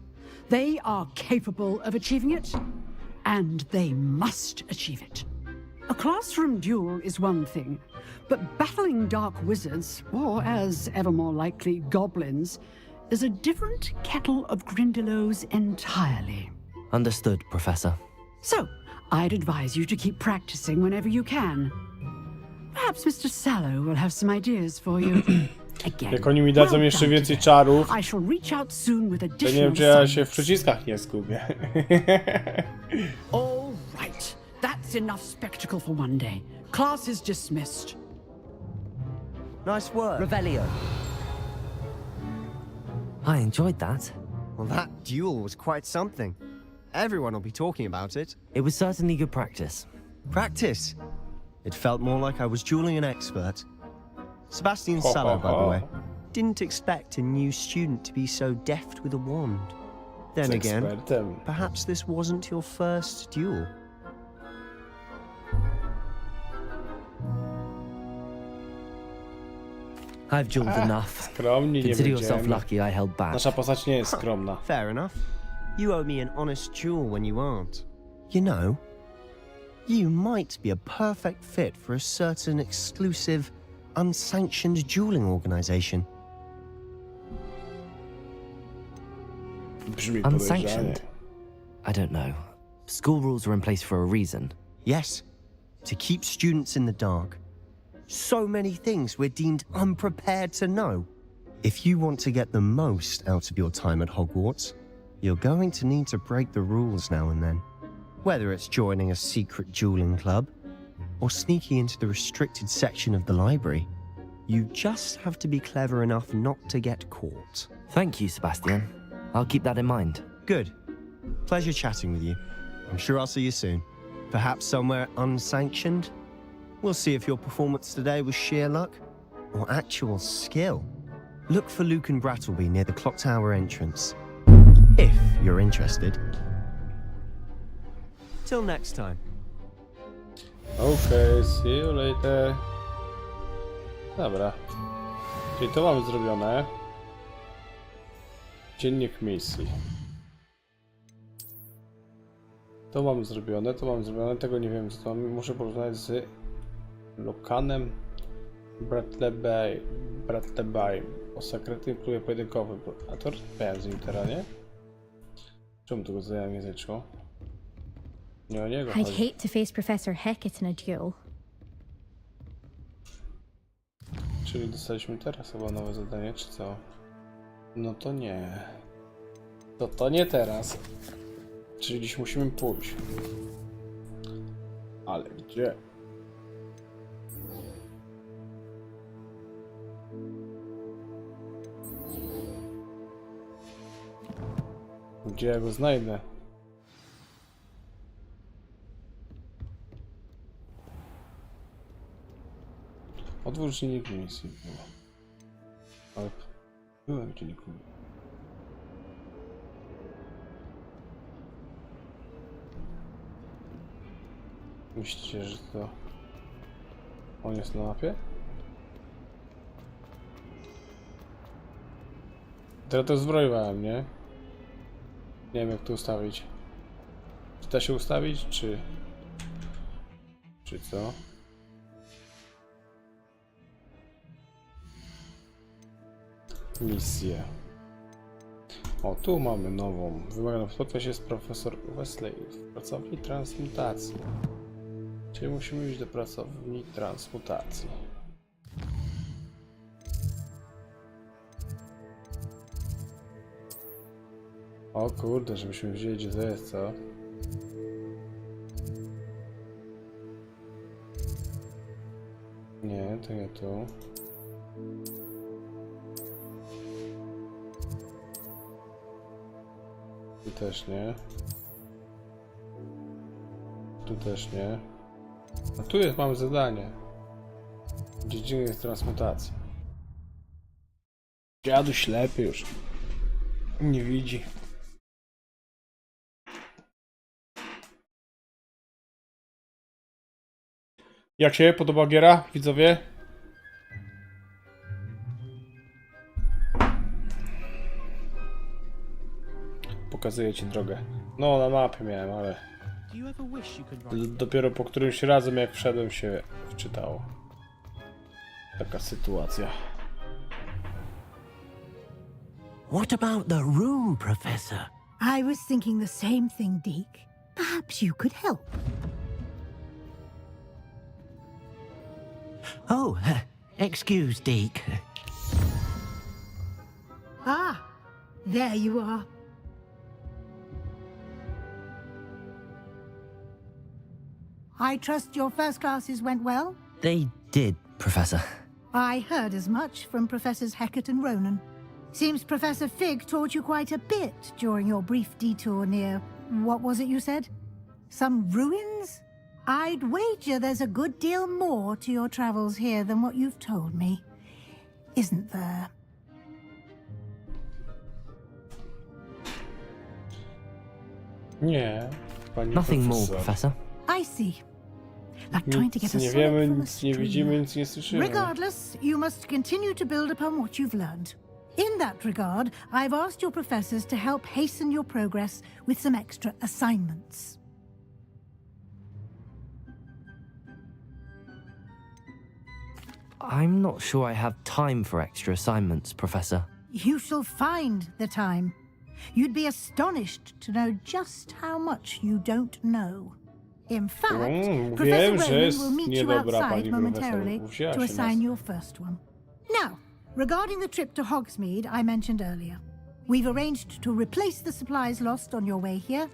They are capable of achieving it, and they must achieve it. A classroom duel is one thing, but battling dark wizards, or as ever more likely, goblins, is a different kettle of Grindylows entirely. Understood, Professor. So, I'd advise you to keep practicing whenever you can. Perhaps Mr. Sallow will have some ideas for you. Again, Jak oni mi dadzą jeszcze więcej czarów, I shall reach out soon with to nie additional wiem, czy ja się w assignments. przyciskach nie zgubię. All right, that's enough spectacle for one day. Class is dismissed. Nice work. Revelio. I enjoyed that. Well, that duel was quite something. Everyone will be talking about it. It was certainly good practice. Practice? It felt more like I was dueling an expert. Sebastian Sallow, by the way. Didn't expect a new student to be so deft with a wand. Then again, perhaps this wasn't your first duel. I've dueled enough. Skromni nie Consider yourself będziemy. lucky I held back. Nasza postać nie jest skromna. Fair enough. You owe me an honest duel when you aren't. You know, you might be a perfect fit for a certain exclusive, unsanctioned dueling organization. Brzmi Unsanctioned? I don't know. School rules are in place for a reason. Yes, to keep students in the dark. So many things we're deemed unprepared to know. If you want to get the most out of your time at Hogwarts, you're going to need to break the rules now and then. Whether it's joining a secret dueling club, or sneaking into the restricted section of the library, you just have to be clever enough not to get caught. Thank you, Sebastian. I'll keep that in mind. Good. Pleasure chatting with you. I'm sure I'll see you soon. Perhaps somewhere unsanctioned? We'll see if your performance today was sheer luck or actual skill. Look for Luke and Brattleby near the clock tower entrance. If you're interested. Till next time. Okay, see you later. Dobra. Czyli to mamy zrobione. Dziennik misji. To mamy zrobione, tego nie wiem co to mam. Muszę porównać z Lokanem Brattleby o sekretnym klubie pojedynkowym. A to rozmawiałem z nim teraz, nie? Czemu tego zadania nie zaczęło? Nie o niego I'd chodzi. hate to face Professor Hecat in a duel. Czyli dostaliśmy teraz chyba nowe zadanie, czy co? No to nie. To nie teraz. Czyli dziś musimy pójść. Ale gdzie? Gdzie ja go znajdę? Odwróć dziennik misji. Ale byłem w dzienniku. Myślicie, że to on jest na mapie? Teraz to zbrojowałem, nie? Nie wiem jak to ustawić. Czy da się ustawić, czy co? Misję. O, tu mamy nową. Wymagana spotkać się z profesor Wesley w pracowni transmutacji. Czyli musimy iść do pracowni transmutacji. O kurde, żebyśmy wzięli gdzie to jest, co? Nie, to nie tu. też nie. Tu też nie. A tu jest, mamy zadanie. W dziedzinie jest transmutacja. Dziadu ślepy już. Nie widzi. Jak się podoba giera, widzowie? Pokazuję ci drogę. No, na mapie miałem, ale dopiero po którymś razem, jak wszedłem, się wczytało. Taka sytuacja. What about the room, Professor? I was thinking the same thing, Deke. Perhaps you could help. Oh, excuse, Deke. Ah, there you are. I trust your first classes went well? They did, Professor. I heard as much from Professors Hecat and Ronan. Seems Professor Fig taught you quite a bit during your brief detour near... what was it you said? Some ruins? I'd wager there's a good deal more to your travels here than what you've told me. Isn't there? Nie, pani Nothing more, profesor. Professor. I see. Like trying to get a Nic nie solid wiemy, from a nic nie stream. widzimy, nic nie słyszymy. Regardless, you must continue to build upon what you've learned. In that regard, I've asked your professors to help hasten your progress with some extra assignments. I'm not sure I have time for extra assignments, Professor. You shall find the time. You'd be astonished to know just how much you don't know. In fact, Professor wiem, że Ronan jest will meet you niedobra outside pani momentarily profesor. Wzięła to się assign nas. your first one. Now, regarding the trip to Hogsmeade I mentioned earlier, we've arranged to replace the supplies lost on your way here,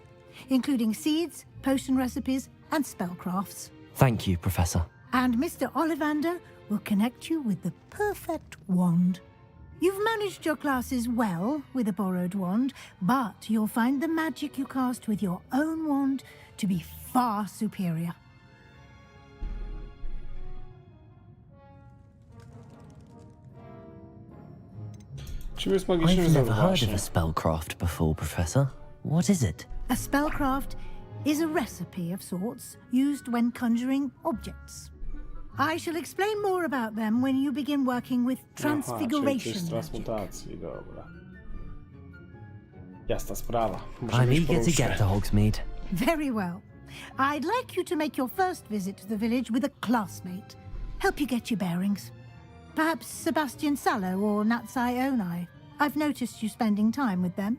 including seeds, potion recipes, and spellcrafts. Thank you, Professor. And Mr. Ollivander will connect you with the perfect wand. You've managed your classes well with a borrowed wand, but you'll find the magic you cast with your own wand to be far superior. Czym jest magiczny I've never heard of właśnie? a spellcraft before, Professor. What is it? A spellcraft is a recipe of sorts used when conjuring objects. I shall explain more about them when you begin working with Aha, czyli transfiguration coś z magic. transmutacji, dobra. Jasna sprawa. I'm Możemy iść po eager to różne. get to Hogsmeade. Very well. I'd like you to make your first visit to the village with a classmate. Help you get your bearings. Perhaps Sebastian Sallow or Natsai Onai. I've noticed you spending time with them.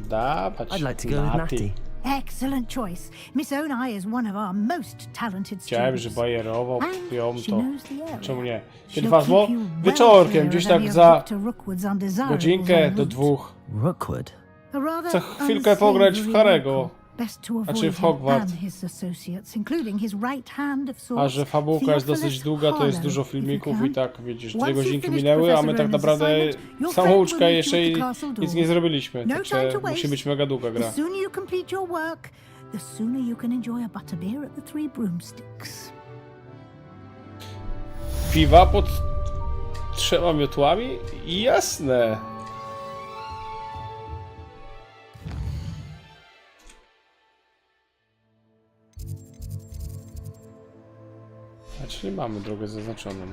Dawać I'd like to go with Natty. Excellent choice. Miss Onai is one of our most talented Chciałem, students. że bajerował And ją she to. knows the area. Czemu nie? She'll Kiedy was, bo keep you well wieczorkiem, clear gdzieś of tak any of za Dr. Rookwood's undesirables godzinkę en do route. 2. Rookwood? A rather Chcę chwilkę pograć w unsavory Harry'ego. local. Best to Znaczy avoid w him Hogwarts. and his associates, including his right hand of sorts, A że fabułka jest dosyć Theophilus długa, to jest Harlow, dużo if you filmików can. i tak, widzisz, Once 2 you've godzinki finished minęły, a my Professor tak Ronan's naprawdę assignment, your friend samouczka will meet jeszcze you at the i castle nic door. nie zrobiliśmy, No także time to musi waste. być mega długa gra. The sooner you complete your work, the sooner you can enjoy a butterbeer at the Three Broomsticks. Piwa pod 3 miotłami? Jasne! A czyli mamy drogę zaznaczoną.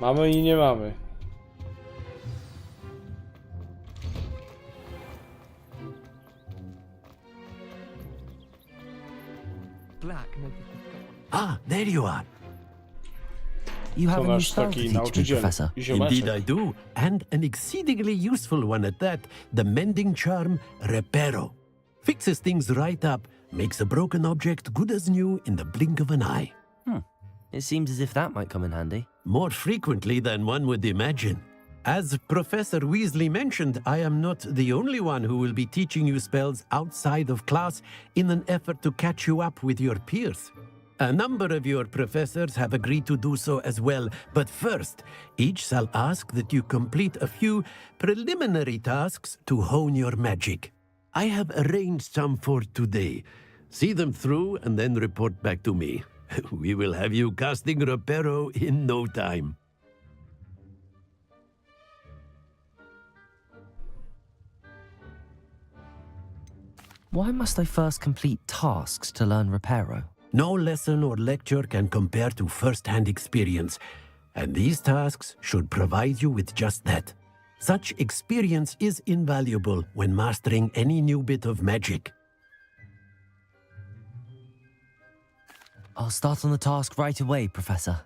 Mamy i nie mamy. Ah, there you are. You have To a new nasz spell to taki teach me, nauczyciel. Professor. I ziomeczek. Indeed I do, and an exceedingly useful one at that. The mending charm Reparo. Fixes things right up, makes a broken object good as new in the blink of an eye. It seems as if that might come in handy. More frequently than one would imagine. As Professor Weasley mentioned, I am not the only one who will be teaching you spells outside of class in an effort to catch you up with your peers. A number of your professors have agreed to do so as well, but first, each shall ask that you complete a few preliminary tasks to hone your magic. I have arranged some for today. See them through and then report back to me. We will have you casting Reparo in no time. Why must I first complete tasks to learn Reparo? No lesson or lecture can compare to first-hand experience, and these tasks should provide you with just that. Such experience is invaluable when mastering any new bit of magic. I'll start on the task right away, Professor.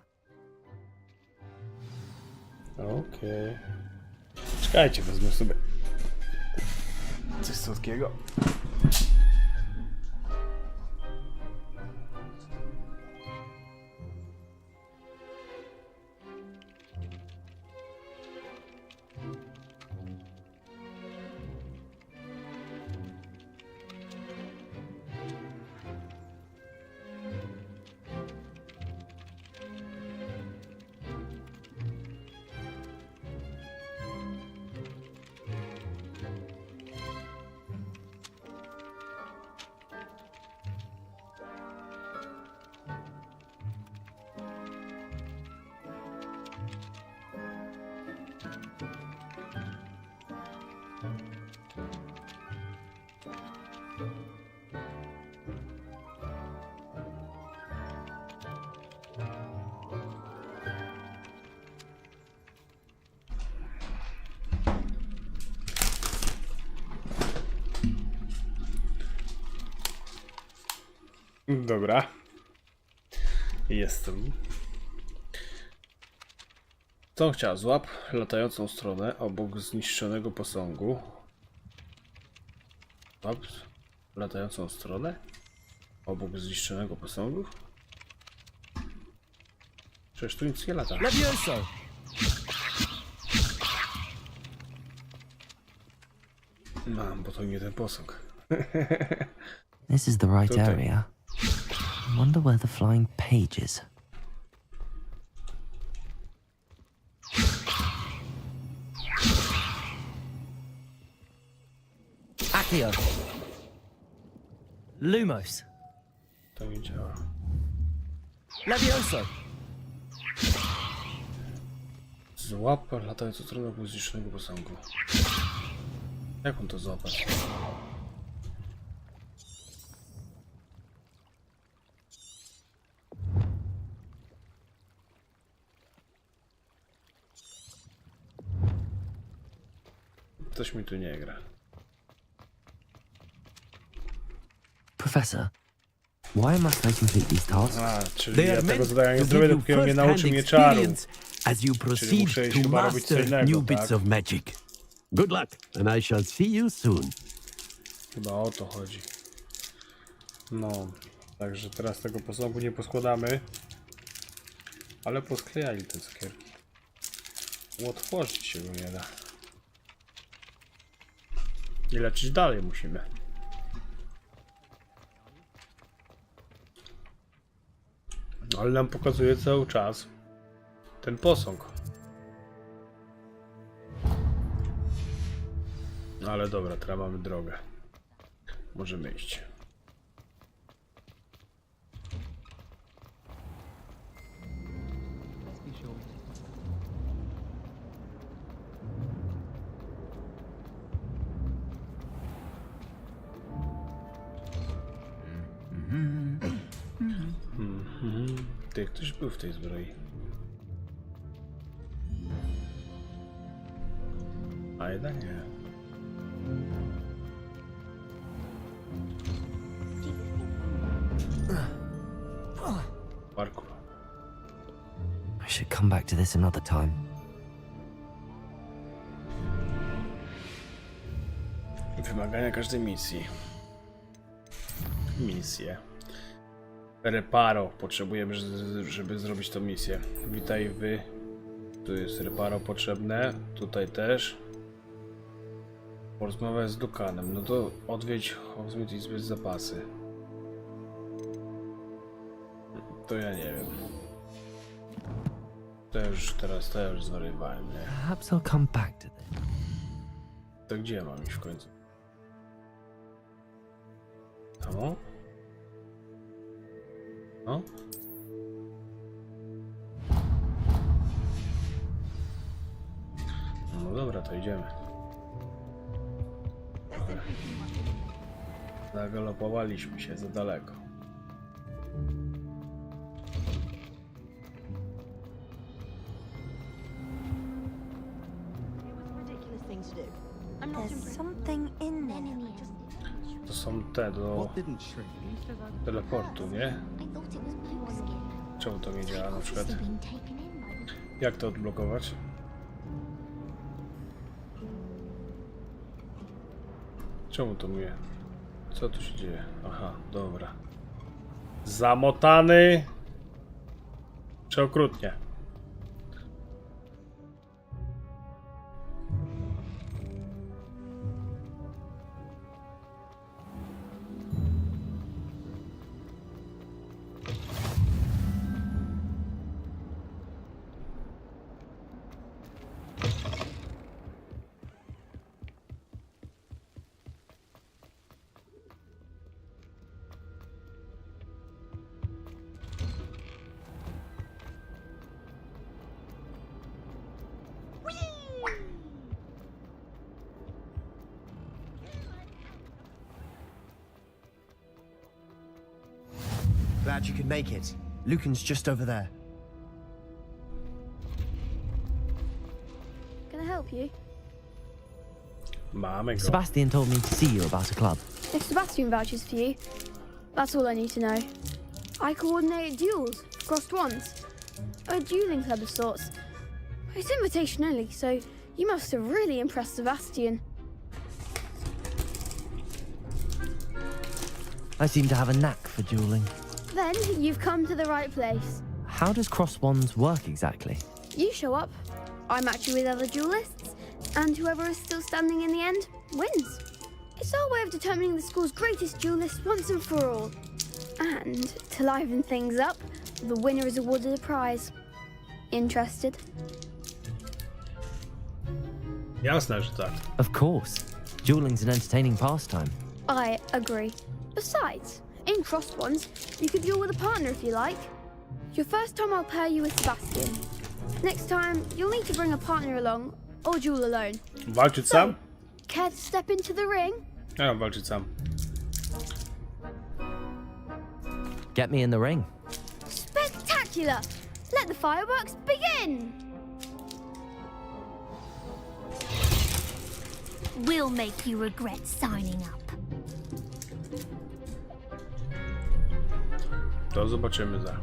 Okej. Czekajcie, wezmę sobie coś słodkiego. Dobra. Jestem. Co on chciał? Złap latającą stronę obok zniszczonego posągu. Złap latającą stronę obok zniszczonego posągu? Przecież tu nic nie lata. Mam, bo to nie ten posąg. This is the right Tutaj. area. I wonder where the flying page is. Accio. Lumos. To nie działa. Levioso. Złap latającą stronę obok zniszczonego posągu. Jak on to złapać? Coś mi tu nie gra. Professor, why must I complete these tasks? A, czyli ja tego zadania nie zrobię, dopóki on nie nauczy mnie czaru. As you Czyli muszę proceed iść to chyba robić co master innego, new bits tak? of magic. Good luck, and I shall see you soon. Chyba o to chodzi. No, także teraz tego posągu nie poskładamy. Ale posklejali te cukierki. Otworzyć się go nie da. I lecieć dalej musimy. Ale nam pokazuje cały czas ten posąg. Ale dobra, teraz mamy drogę. Możemy iść. Ty, ktoś był w tej zbroi. A jednak nie. Parkour. I should come back to this another time. Wymagania każdej misji. Misje. Reparo. Potrzebujemy, żeby zrobić tą misję. Witaj wy. Tu jest reparo potrzebne. Tutaj też. Porozmawiać z Dukanem. No to odwiedź Hogwarts i zbyt zapasy. To ja nie wiem. To już zwariowałem, nie? Perhaps I'll come back to this. To gdzie mam iść w końcu? Tam? No? No dobra, to idziemy. Zagalopowaliśmy się za daleko. There's something in there. To są te do teleportu, nie? Czemu to nie działa na przykład? Jak to odblokować? Czemu to mnie? Co tu się dzieje? Aha, dobra. Zamotany! Czy okrutnie? Glad you could make it. Lucan's just over there. Can I help you? Mamy go. Sebastian told me to see you about a club. If Sebastian vouches for you, that's all I need to know. I coordinate duels, crossed wands, a dueling club of sorts. It's invitation only, so you must have really impressed Sebastian. I seem to have a knack for dueling. Then you've come to the right place. How does cross wands work exactly? You show up, I match you with other duelists, and whoever is still standing in the end wins. It's our way of determining the school's greatest duelist once and for all. And to liven things up, the winner is awarded a prize. Interested? Jasne, że tak. Of course. Dueling's an entertaining pastime. I agree. Besides, in crossed ones, you could duel with a partner if you like. Your first time I'll pair you with Sebastian. Next time, you'll need to bring a partner along, or duel alone. Walczyć sam? Care to step into the ring? Ja mam walczyć sam. Get me in the ring. Spectacular! Let the fireworks begin! We'll make you regret signing up. To zobaczymy za.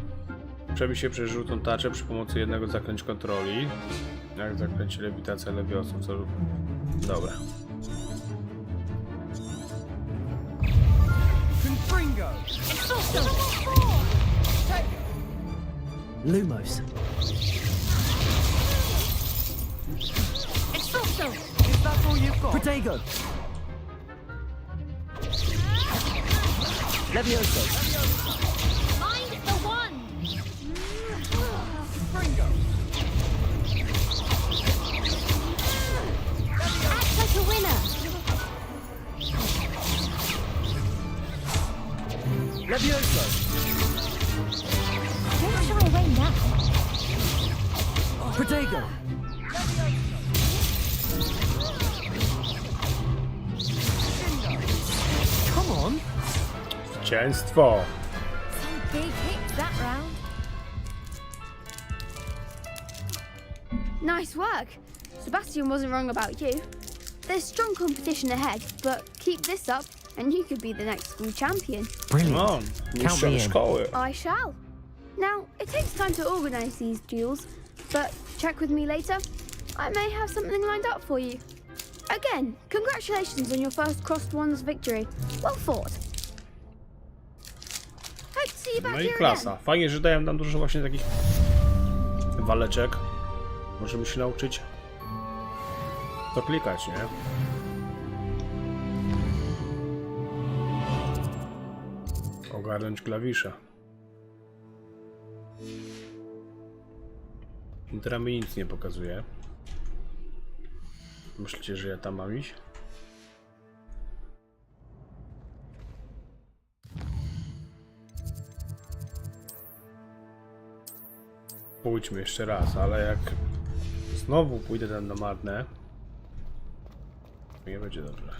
Przebij się przez żółtą tarczę przy pomocy jednego z zaklęć kontroli. Jak zaklęcie lewitacja lewiosą, co... Dobra. Lumos. Protego. Levioso. Mind the one. Act like a winner. Levioso. Don't shy away now. Protego. Come on. Zwycięstwo. Some big hits that round. Nice work. Sebastian wasn't wrong about you. There's strong competition ahead, but keep this up and you could be the next school champion. Brilliant. Count me in. I shall. Now, it takes time to organise these duels, but check with me later. I may have something lined up for you. Again, congratulations on your first crossed wands victory. Well fought. Hope to see you back No i here klasa. again. Fajnie, że dają nam dużo właśnie takich waleczek. Możemy się nauczyć to klikać, nie? Ogarnąć klawisze. Teraz mi nic nie pokazuje. Myślicie, że ja tam mam iść? Pójdźmy jeszcze raz, ale jak znowu pójdę tam na marne, to nie będzie dobrze.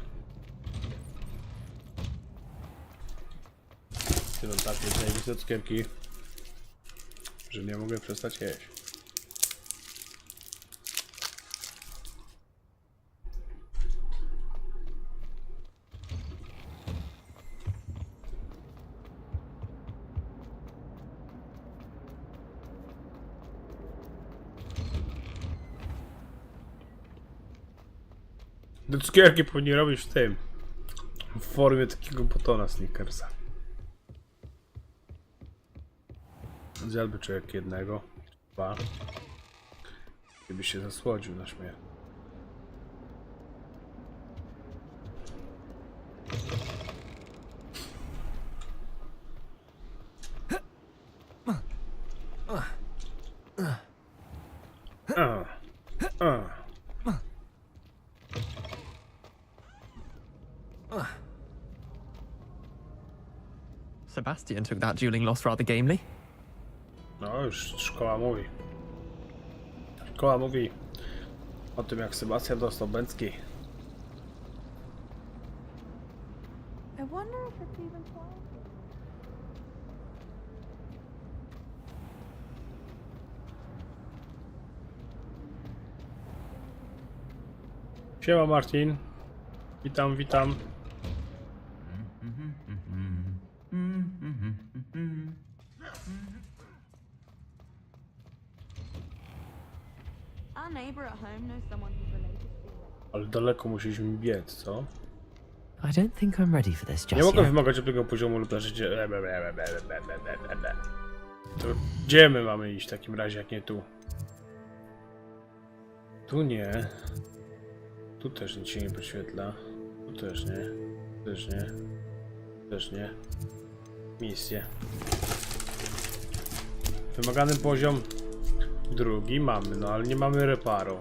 Ty mam takie zajebiste cukierki, że nie mogę przestać jeść. Te cukierki powinni robić w tym, w formie takiego batona Snickersa. Zjadłby człowiek jednego, dwa, gdyby się zasłodził na śmiech. Sebastian took that dueling loss rather gamely. No już szkoła mówi. Szkoła mówi o tym, jak Sebastian dostał bęcki. I wonder if it's even possible. Siema Marcin. Witam, witam. Our neighbor at home knows someone who's related to you. Ale daleko musieliśmy biec, co? I don't think I'm ready for this just Nie mogę yet. wymagać tego poziomu lub leżeć. To gdzie my mamy iść w takim razie, jak nie tu? Tu nie. Tu też nic się nie podświetla. Tu też nie. Też nie. Też nie. Misję. Wymagany poziom drugi mamy, no ale nie mamy reparo.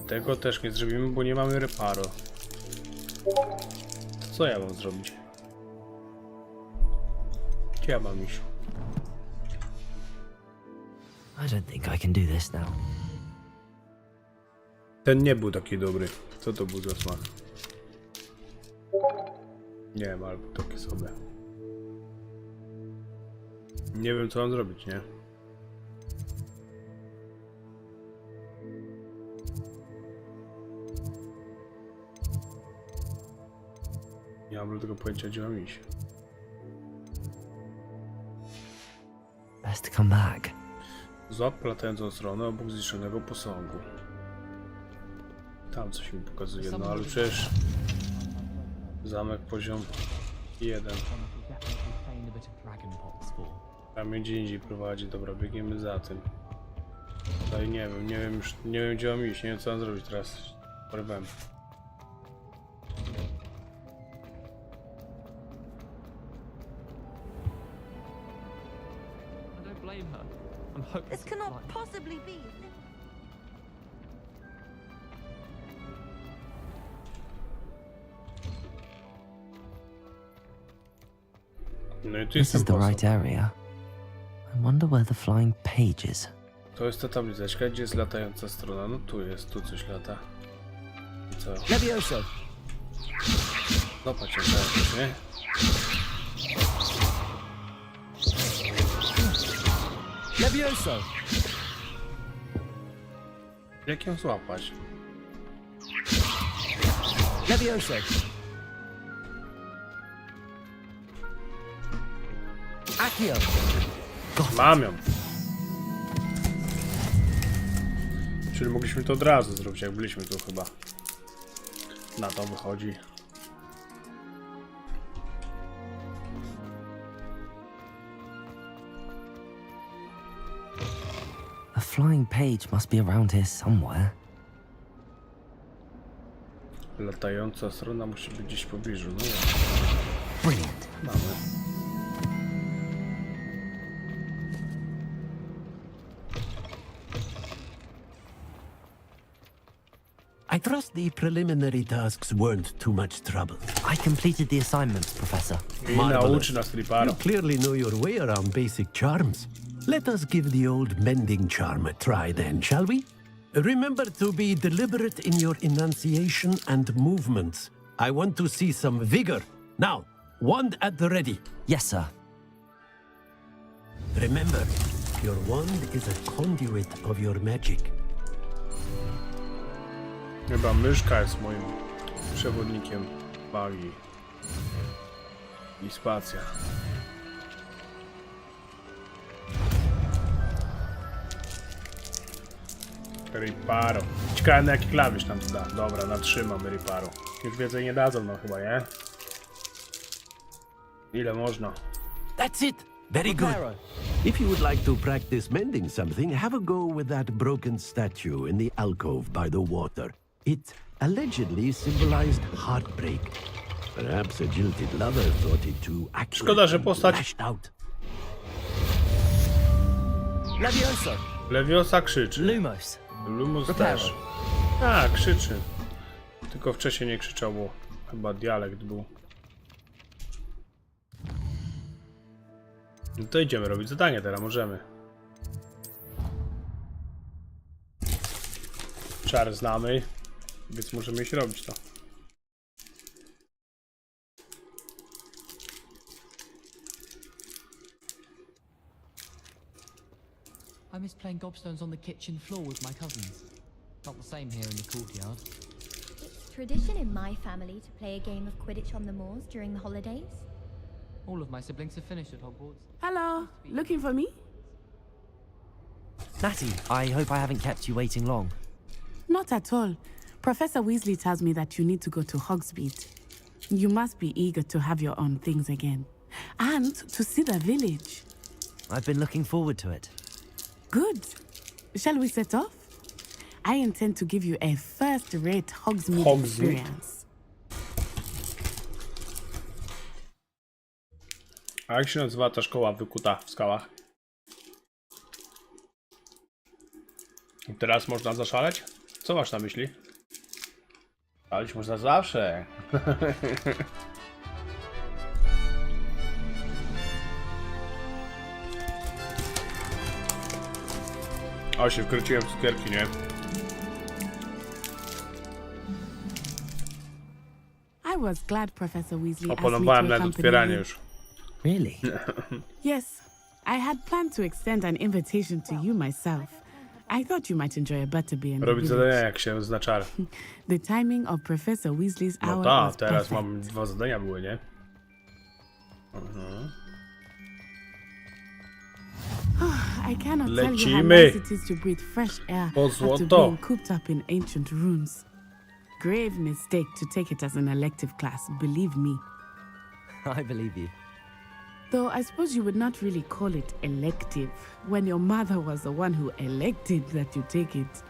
Tego też nie zrobimy, bo nie mamy reparo. Co ja mam zrobić? Gdzie ja mam iść? I don't think I can do this now. Ten nie był taki dobry. Co to był za smak? Nie wiem, albo takie sobie. Nie wiem, co mam zrobić, nie? Nie mam tego pojęcia, gdzie mam iść. Best come back. Złap latającą stronę obok zniszczonego posągu. Tam coś mi pokazuje, no ale przecież... Zamek poziom 1. Tam gdzie indziej prowadzi, dobra, biegniemy za tym. Tutaj nie wiem, nie wiem gdzie mam iść, nie wiem co mam zrobić teraz. Porywam. This cannot possibly be. No i tu This jest is ten the right area. I wonder where the flying page is. To jest ta tabliczka, gdzie jest latająca strona. No tu jest, tu coś lata. I co? Levioso. Zobacz, jak to nie? Levioso. Jak ją złapać? Levioso. Accio. Mam ją. Czyli mogliśmy to od razu zrobić, jak byliśmy tu chyba. Na to wychodzi. A flying page must be around here somewhere. Latająca strona musi być gdzieś w pobliżu. No ja. Brilliant. Mamy. trust the preliminary tasks weren't too much trouble. I completed the assignments, Professor. I nauczy nas Riparo. You clearly know your way around basic charms. Let us give the old mending charm a try then, shall we? Remember to be deliberate in your enunciation and movements. I want to see some vigor. Now, wand at the ready. Yes, sir. Remember, your wand is a conduit of your magic. Chyba myszka jest moim przewodnikiem magii. I spacja. Riparo. Ciekawe na jaki klawisz nam to da. Dobra, natrzymam Riparo. Już więcej nie dadzą nam chyba, nie? Ile można? That's it. Very good. If you would like to practice mending something, have a go with that broken statue in the alcove by the water. It allegedly symbolized heartbreak. Perhaps a jilted lover thought it too accurate. Szkoda, że postać out. Levioso. Leviosa krzyczy. Lumos. Lumos też. A, krzyczy. Tylko wcześniej nie krzyczał, bo chyba dialekt był. No to idziemy robić zadanie teraz, możemy. Czar znamy, więc możemy iść robić to. I miss playing gobstones on the kitchen floor with my cousins. Not the same here in the courtyard. It's tradition in my family to play a game of Quidditch on the moors during the holidays. All of my siblings have finished at Hogwarts. Hello, looking for me? Natty, I hope I haven't kept you waiting long. Not at all. Professor Weasley tells me that you need to go to Hogsmeade. You must be eager to have your own things again. And to see the village. I've been looking forward to it. Good. Shall we set off? I intend to give you a first-rate Hogsmeade experience. A jak się nazywa ta szkoła wykuta w skałach? I teraz można zaszaleć? Co masz na myśli? Szaleć można zawsze. O, się wkręciłem w cukierki, nie? I was glad Professor Weasley asked me Opanowałem to nawet accompany otwieranie you. Really? Yes, I had planned to extend an invitation to you myself. I thought you might enjoy a butterbeer in the Robić zadania village. jak się zna czar. The timing of Professor Weasley's No hour tak, was teraz perfect. mam 2 zadania były, nie? I cannot tell you how Lecimy. nice it is to breathe fresh air Po after złoto. being cooped up in ancient rooms. Grave mistake to take it as an elective class, believe me. I believe you. Though I suppose you would not really call it elective when your mother was the one who elected that you take it.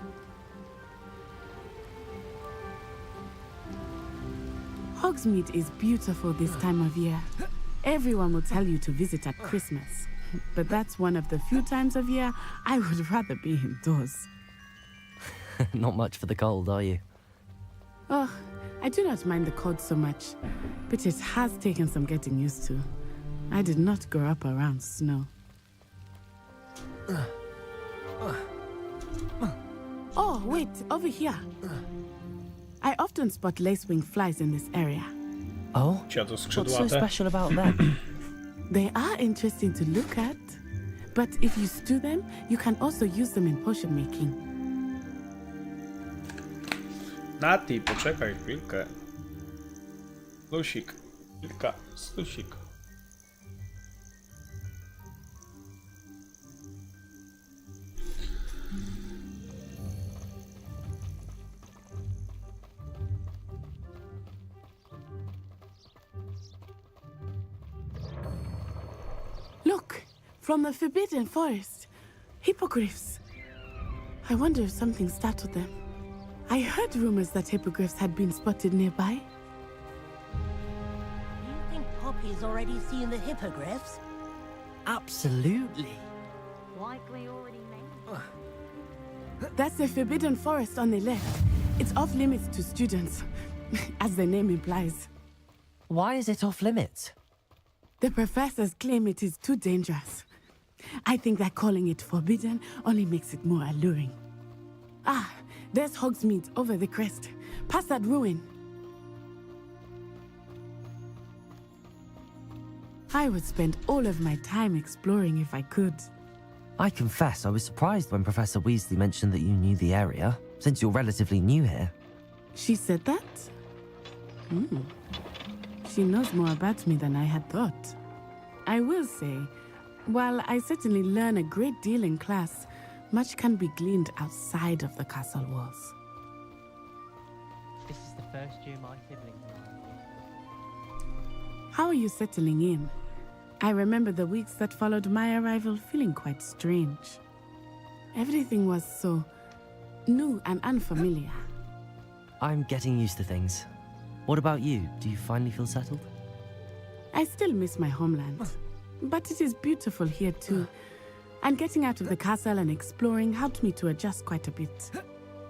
Hogsmeade is beautiful this time of year. Everyone will tell you to visit at Christmas. But that's one of the few times of year I would rather be indoors. Not much for the cold, are you? Oh, I do not mind the cold so much, but it has taken some getting used to. I did not grow up around snow. Oh, wait, over here. I often spot lacewing flies in this area. Oh? What's so special about them? They are interesting to look at, but if you stew them, you can also use them in potion making. Nati, poczekaj chwilkę. Slusik. Kilka. Slusik. Look, from the Forbidden Forest. Hippogriffs. I wonder if something startled them. I heard rumors that hippogriffs had been spotted nearby. You think Poppy's already seen the hippogriffs? Absolutely. Likely already made. That's the Forbidden Forest on the left. It's off limits to students, as the name implies. Why is it off limits? The professors claim it is too dangerous. I think that calling it forbidden only makes it more alluring. Ah, there's Hogsmeade over the crest, past that ruin. I would spend all of my time exploring if I could. I confess I was surprised when Professor Weasley mentioned that you knew the area, since you're relatively new here. She said that? She knows more about me than I had thought. I will say, while I certainly learn a great deal in class, much can be gleaned outside of the castle walls. This is the first year my siblings are. How are you settling in? I remember the weeks that followed my arrival feeling quite strange. Everything was so new and unfamiliar. I'm getting used to things. What about you? Do you finally feel settled? I still miss my homeland, but it is beautiful here too. And getting out of the castle and exploring helped me to adjust quite a bit.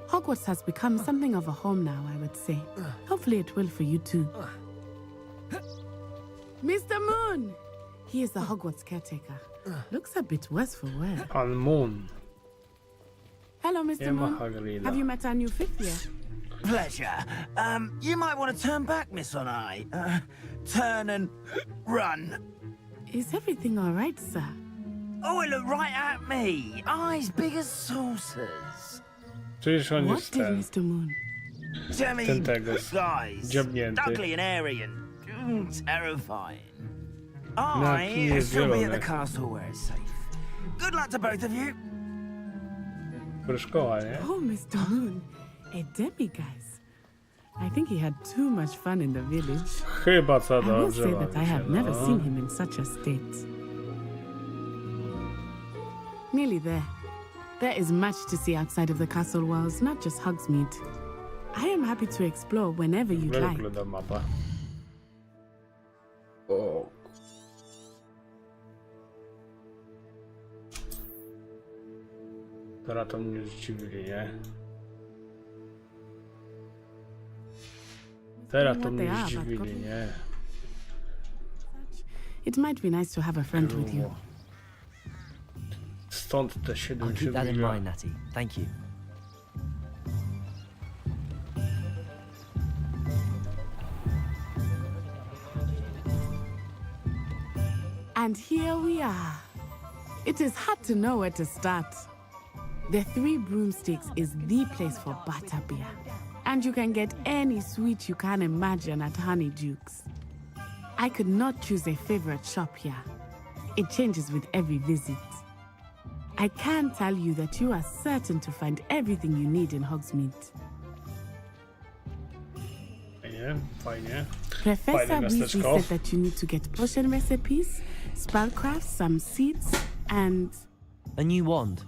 Hogwarts has become something of a home now, I would say. Hopefully it will for you too. Mr. Moon! He is the Hogwarts caretaker. Looks a bit worse for wear. Pan Moon. Hello, Mr. Moon. Have you met our new fifth year? Pleasure. You might want to turn back, Miss Onai. Turn and run. Is everything all right, sir? Oh, it looked right at me. Eyes big as saucers. Czyż on What jest did ten? Mr. Moon? Ten tego Guys, dziabnięty. ugly and airy and terrifying. Na I kinie shall be at the zielone. castle where it's safe. Good luck to both of you. Szkoła, nie? Oh, Mr. Moon, a demiguise. I think he had too much fun in the village. Chyba co I will dobrze say that I bawi się, have never no. seen him in such a state. Nearly there. There is much to see outside of the castle walls, not just Hogsmeade. I am happy to explore whenever you'd Jak like. wygląda mapa? O. Teraz to mnie zdziwili, nie? Teraz to mnie zdziwili, nie? It might be nice to have a friend with you. Stąd te 7 I'll keep that in mind, Natty. Thank you. And here we are. It is hard to know where to start. The Three Broomsticks is the place for butterbeer. And you can get any sweet you can imagine at Honeydukes. I could not choose a favorite shop here. It changes with every visit. I can tell you that you are certain to find everything you need in Hogsmeade. Fajnie, fajnie. Professor Fajne Weasley miasteczko. said that you need to get potion recipes, spellcraft, some seeds, and... A new wand.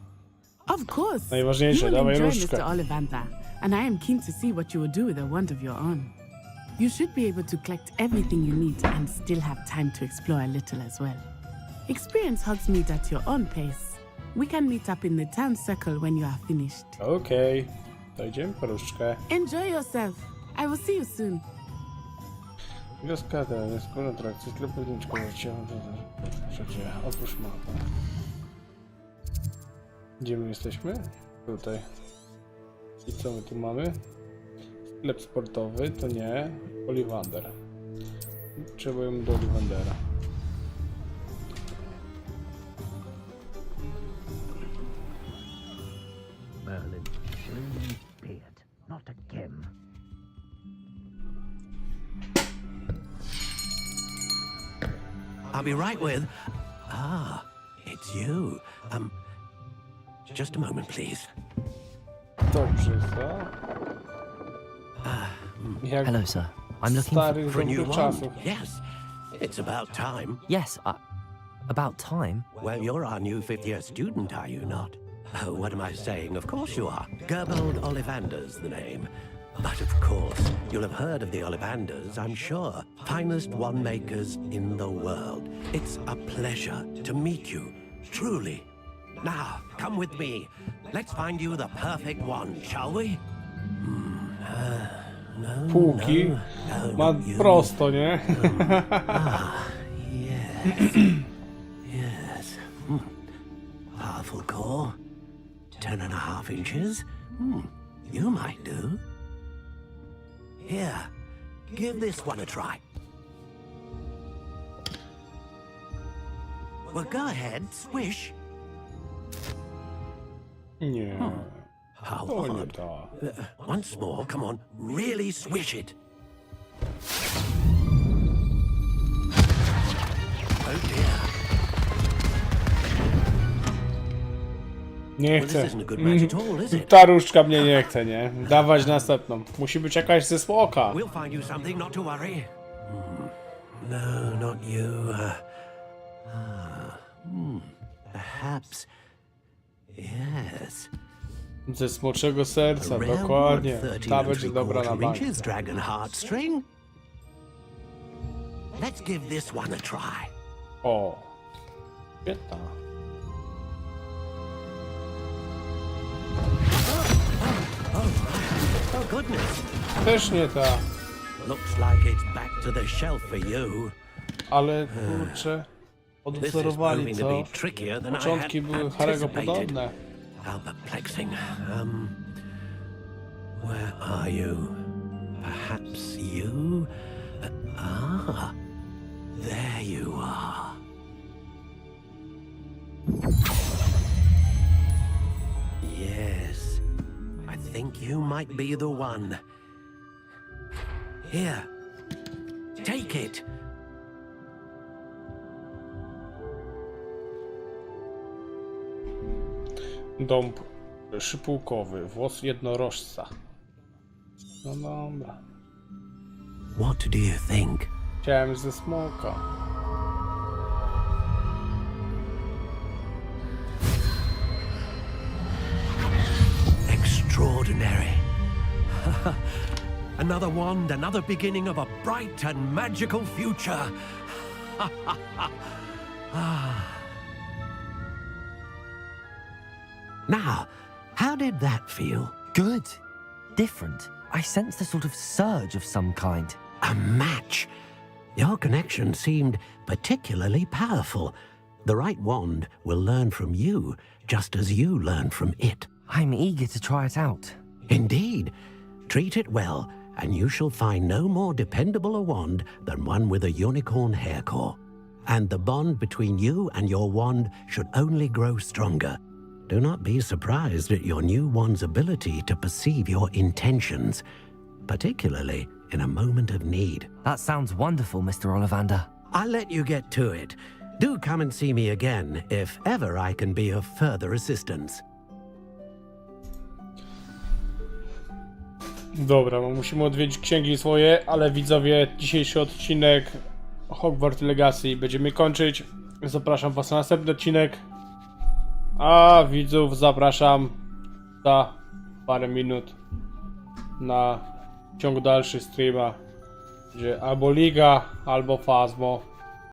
Of course! Najważniejsze, You will dawaj enjoy różdżkę. Mr. Ollivander, and I am keen to see what you will do with a wand of your own. You should be able to collect everything you need and still have time to explore a little as well. Experience Hogsmeade at your own pace. We can meet up in the town circle when you are finished. Okej, to idziemy po różdżkę. Enjoy yourself. I will see you soon. Wioska, skoro atrakcji, sklep pewniczko, przecie, otwórz mapę. Gdzie my jesteśmy? Tutaj. I co my tu mamy? Sklep sportowy, to nie. Ollivander. Potrzebujemy do Ollivandera. Merlin, please beard, not again. I'll be right with... Ah, it's you. Just a moment, please. Dobrze, co? Jak Hello, sir. I'm looking starych For a new dobrych one. czasów. Yes, it's about time. Yes, about time. Well, you're our new fifth-year student, are you not? Oh, what am I saying? Of course you are. Gerbold Ollivander's the name. But of course, you'll have heard of the Ollivanders, I'm sure. Finest wand-makers in the world. It's a pleasure to meet you, truly. Now, come with me. Let's find you the perfect wand, shall we? półki ma prosto, nie? Yes. Powerful core. 10.5 inches. You might do. Here, give this one a try. Well, go ahead, swish. Nie. How To nie odd. to. Once more, come on, really swish it. Oh dear. Nie Well, chcę. this isn't a good match at all, is it? Ta różdżka mnie nie chce, nie? Dawać następną. Musi być jakaś ze smoka. We'll find you something, not to worry. No, not you. Perhaps. Yes. Ze smoczego serca, A rare dokładnie. wood, 13 Ta będzie dobra na 3/4 bank. inches, dragon heartstring. Let's give this one a try. O. Świetna. Oh goodness. Też nie ta. Looks like it's back to the shelf for you. Ale kurczę. Odwzorowali, co? Początki były Harry'ego podobne. How perplexing. Where are you? Perhaps you? There you are. Yes, I think you might be the one. Here, take it. Dąb szypułkowy, włos jednorożca. No dobra. What do you think? Chciałem ze smoka. Extraordinary. Another wand, another beginning of a bright and magical future. Now, how did that feel? Good. Different. I sensed a sort of surge of some kind. A match. Your connection seemed particularly powerful. The right wand will learn from you, just as you learn from it. I'm eager to try it out. Indeed. Treat it well, and you shall find no more dependable a wand than one with a unicorn hair core. And the bond between you and your wand should only grow stronger. Do not be surprised at your new wand's ability to perceive your intentions, particularly in a moment of need. That sounds wonderful, Mr. Ollivander. I'll let you get to it. Do come and see me again if ever I can be of further assistance. Dobra, no musimy odwiedzić księgi swoje, ale widzowie, dzisiejszy odcinek Hogwarts Legacy będziemy kończyć. Zapraszam was na następny odcinek. A widzów zapraszam za parę minut na ciąg dalszy streama, gdzie albo Liga, albo Fazmo.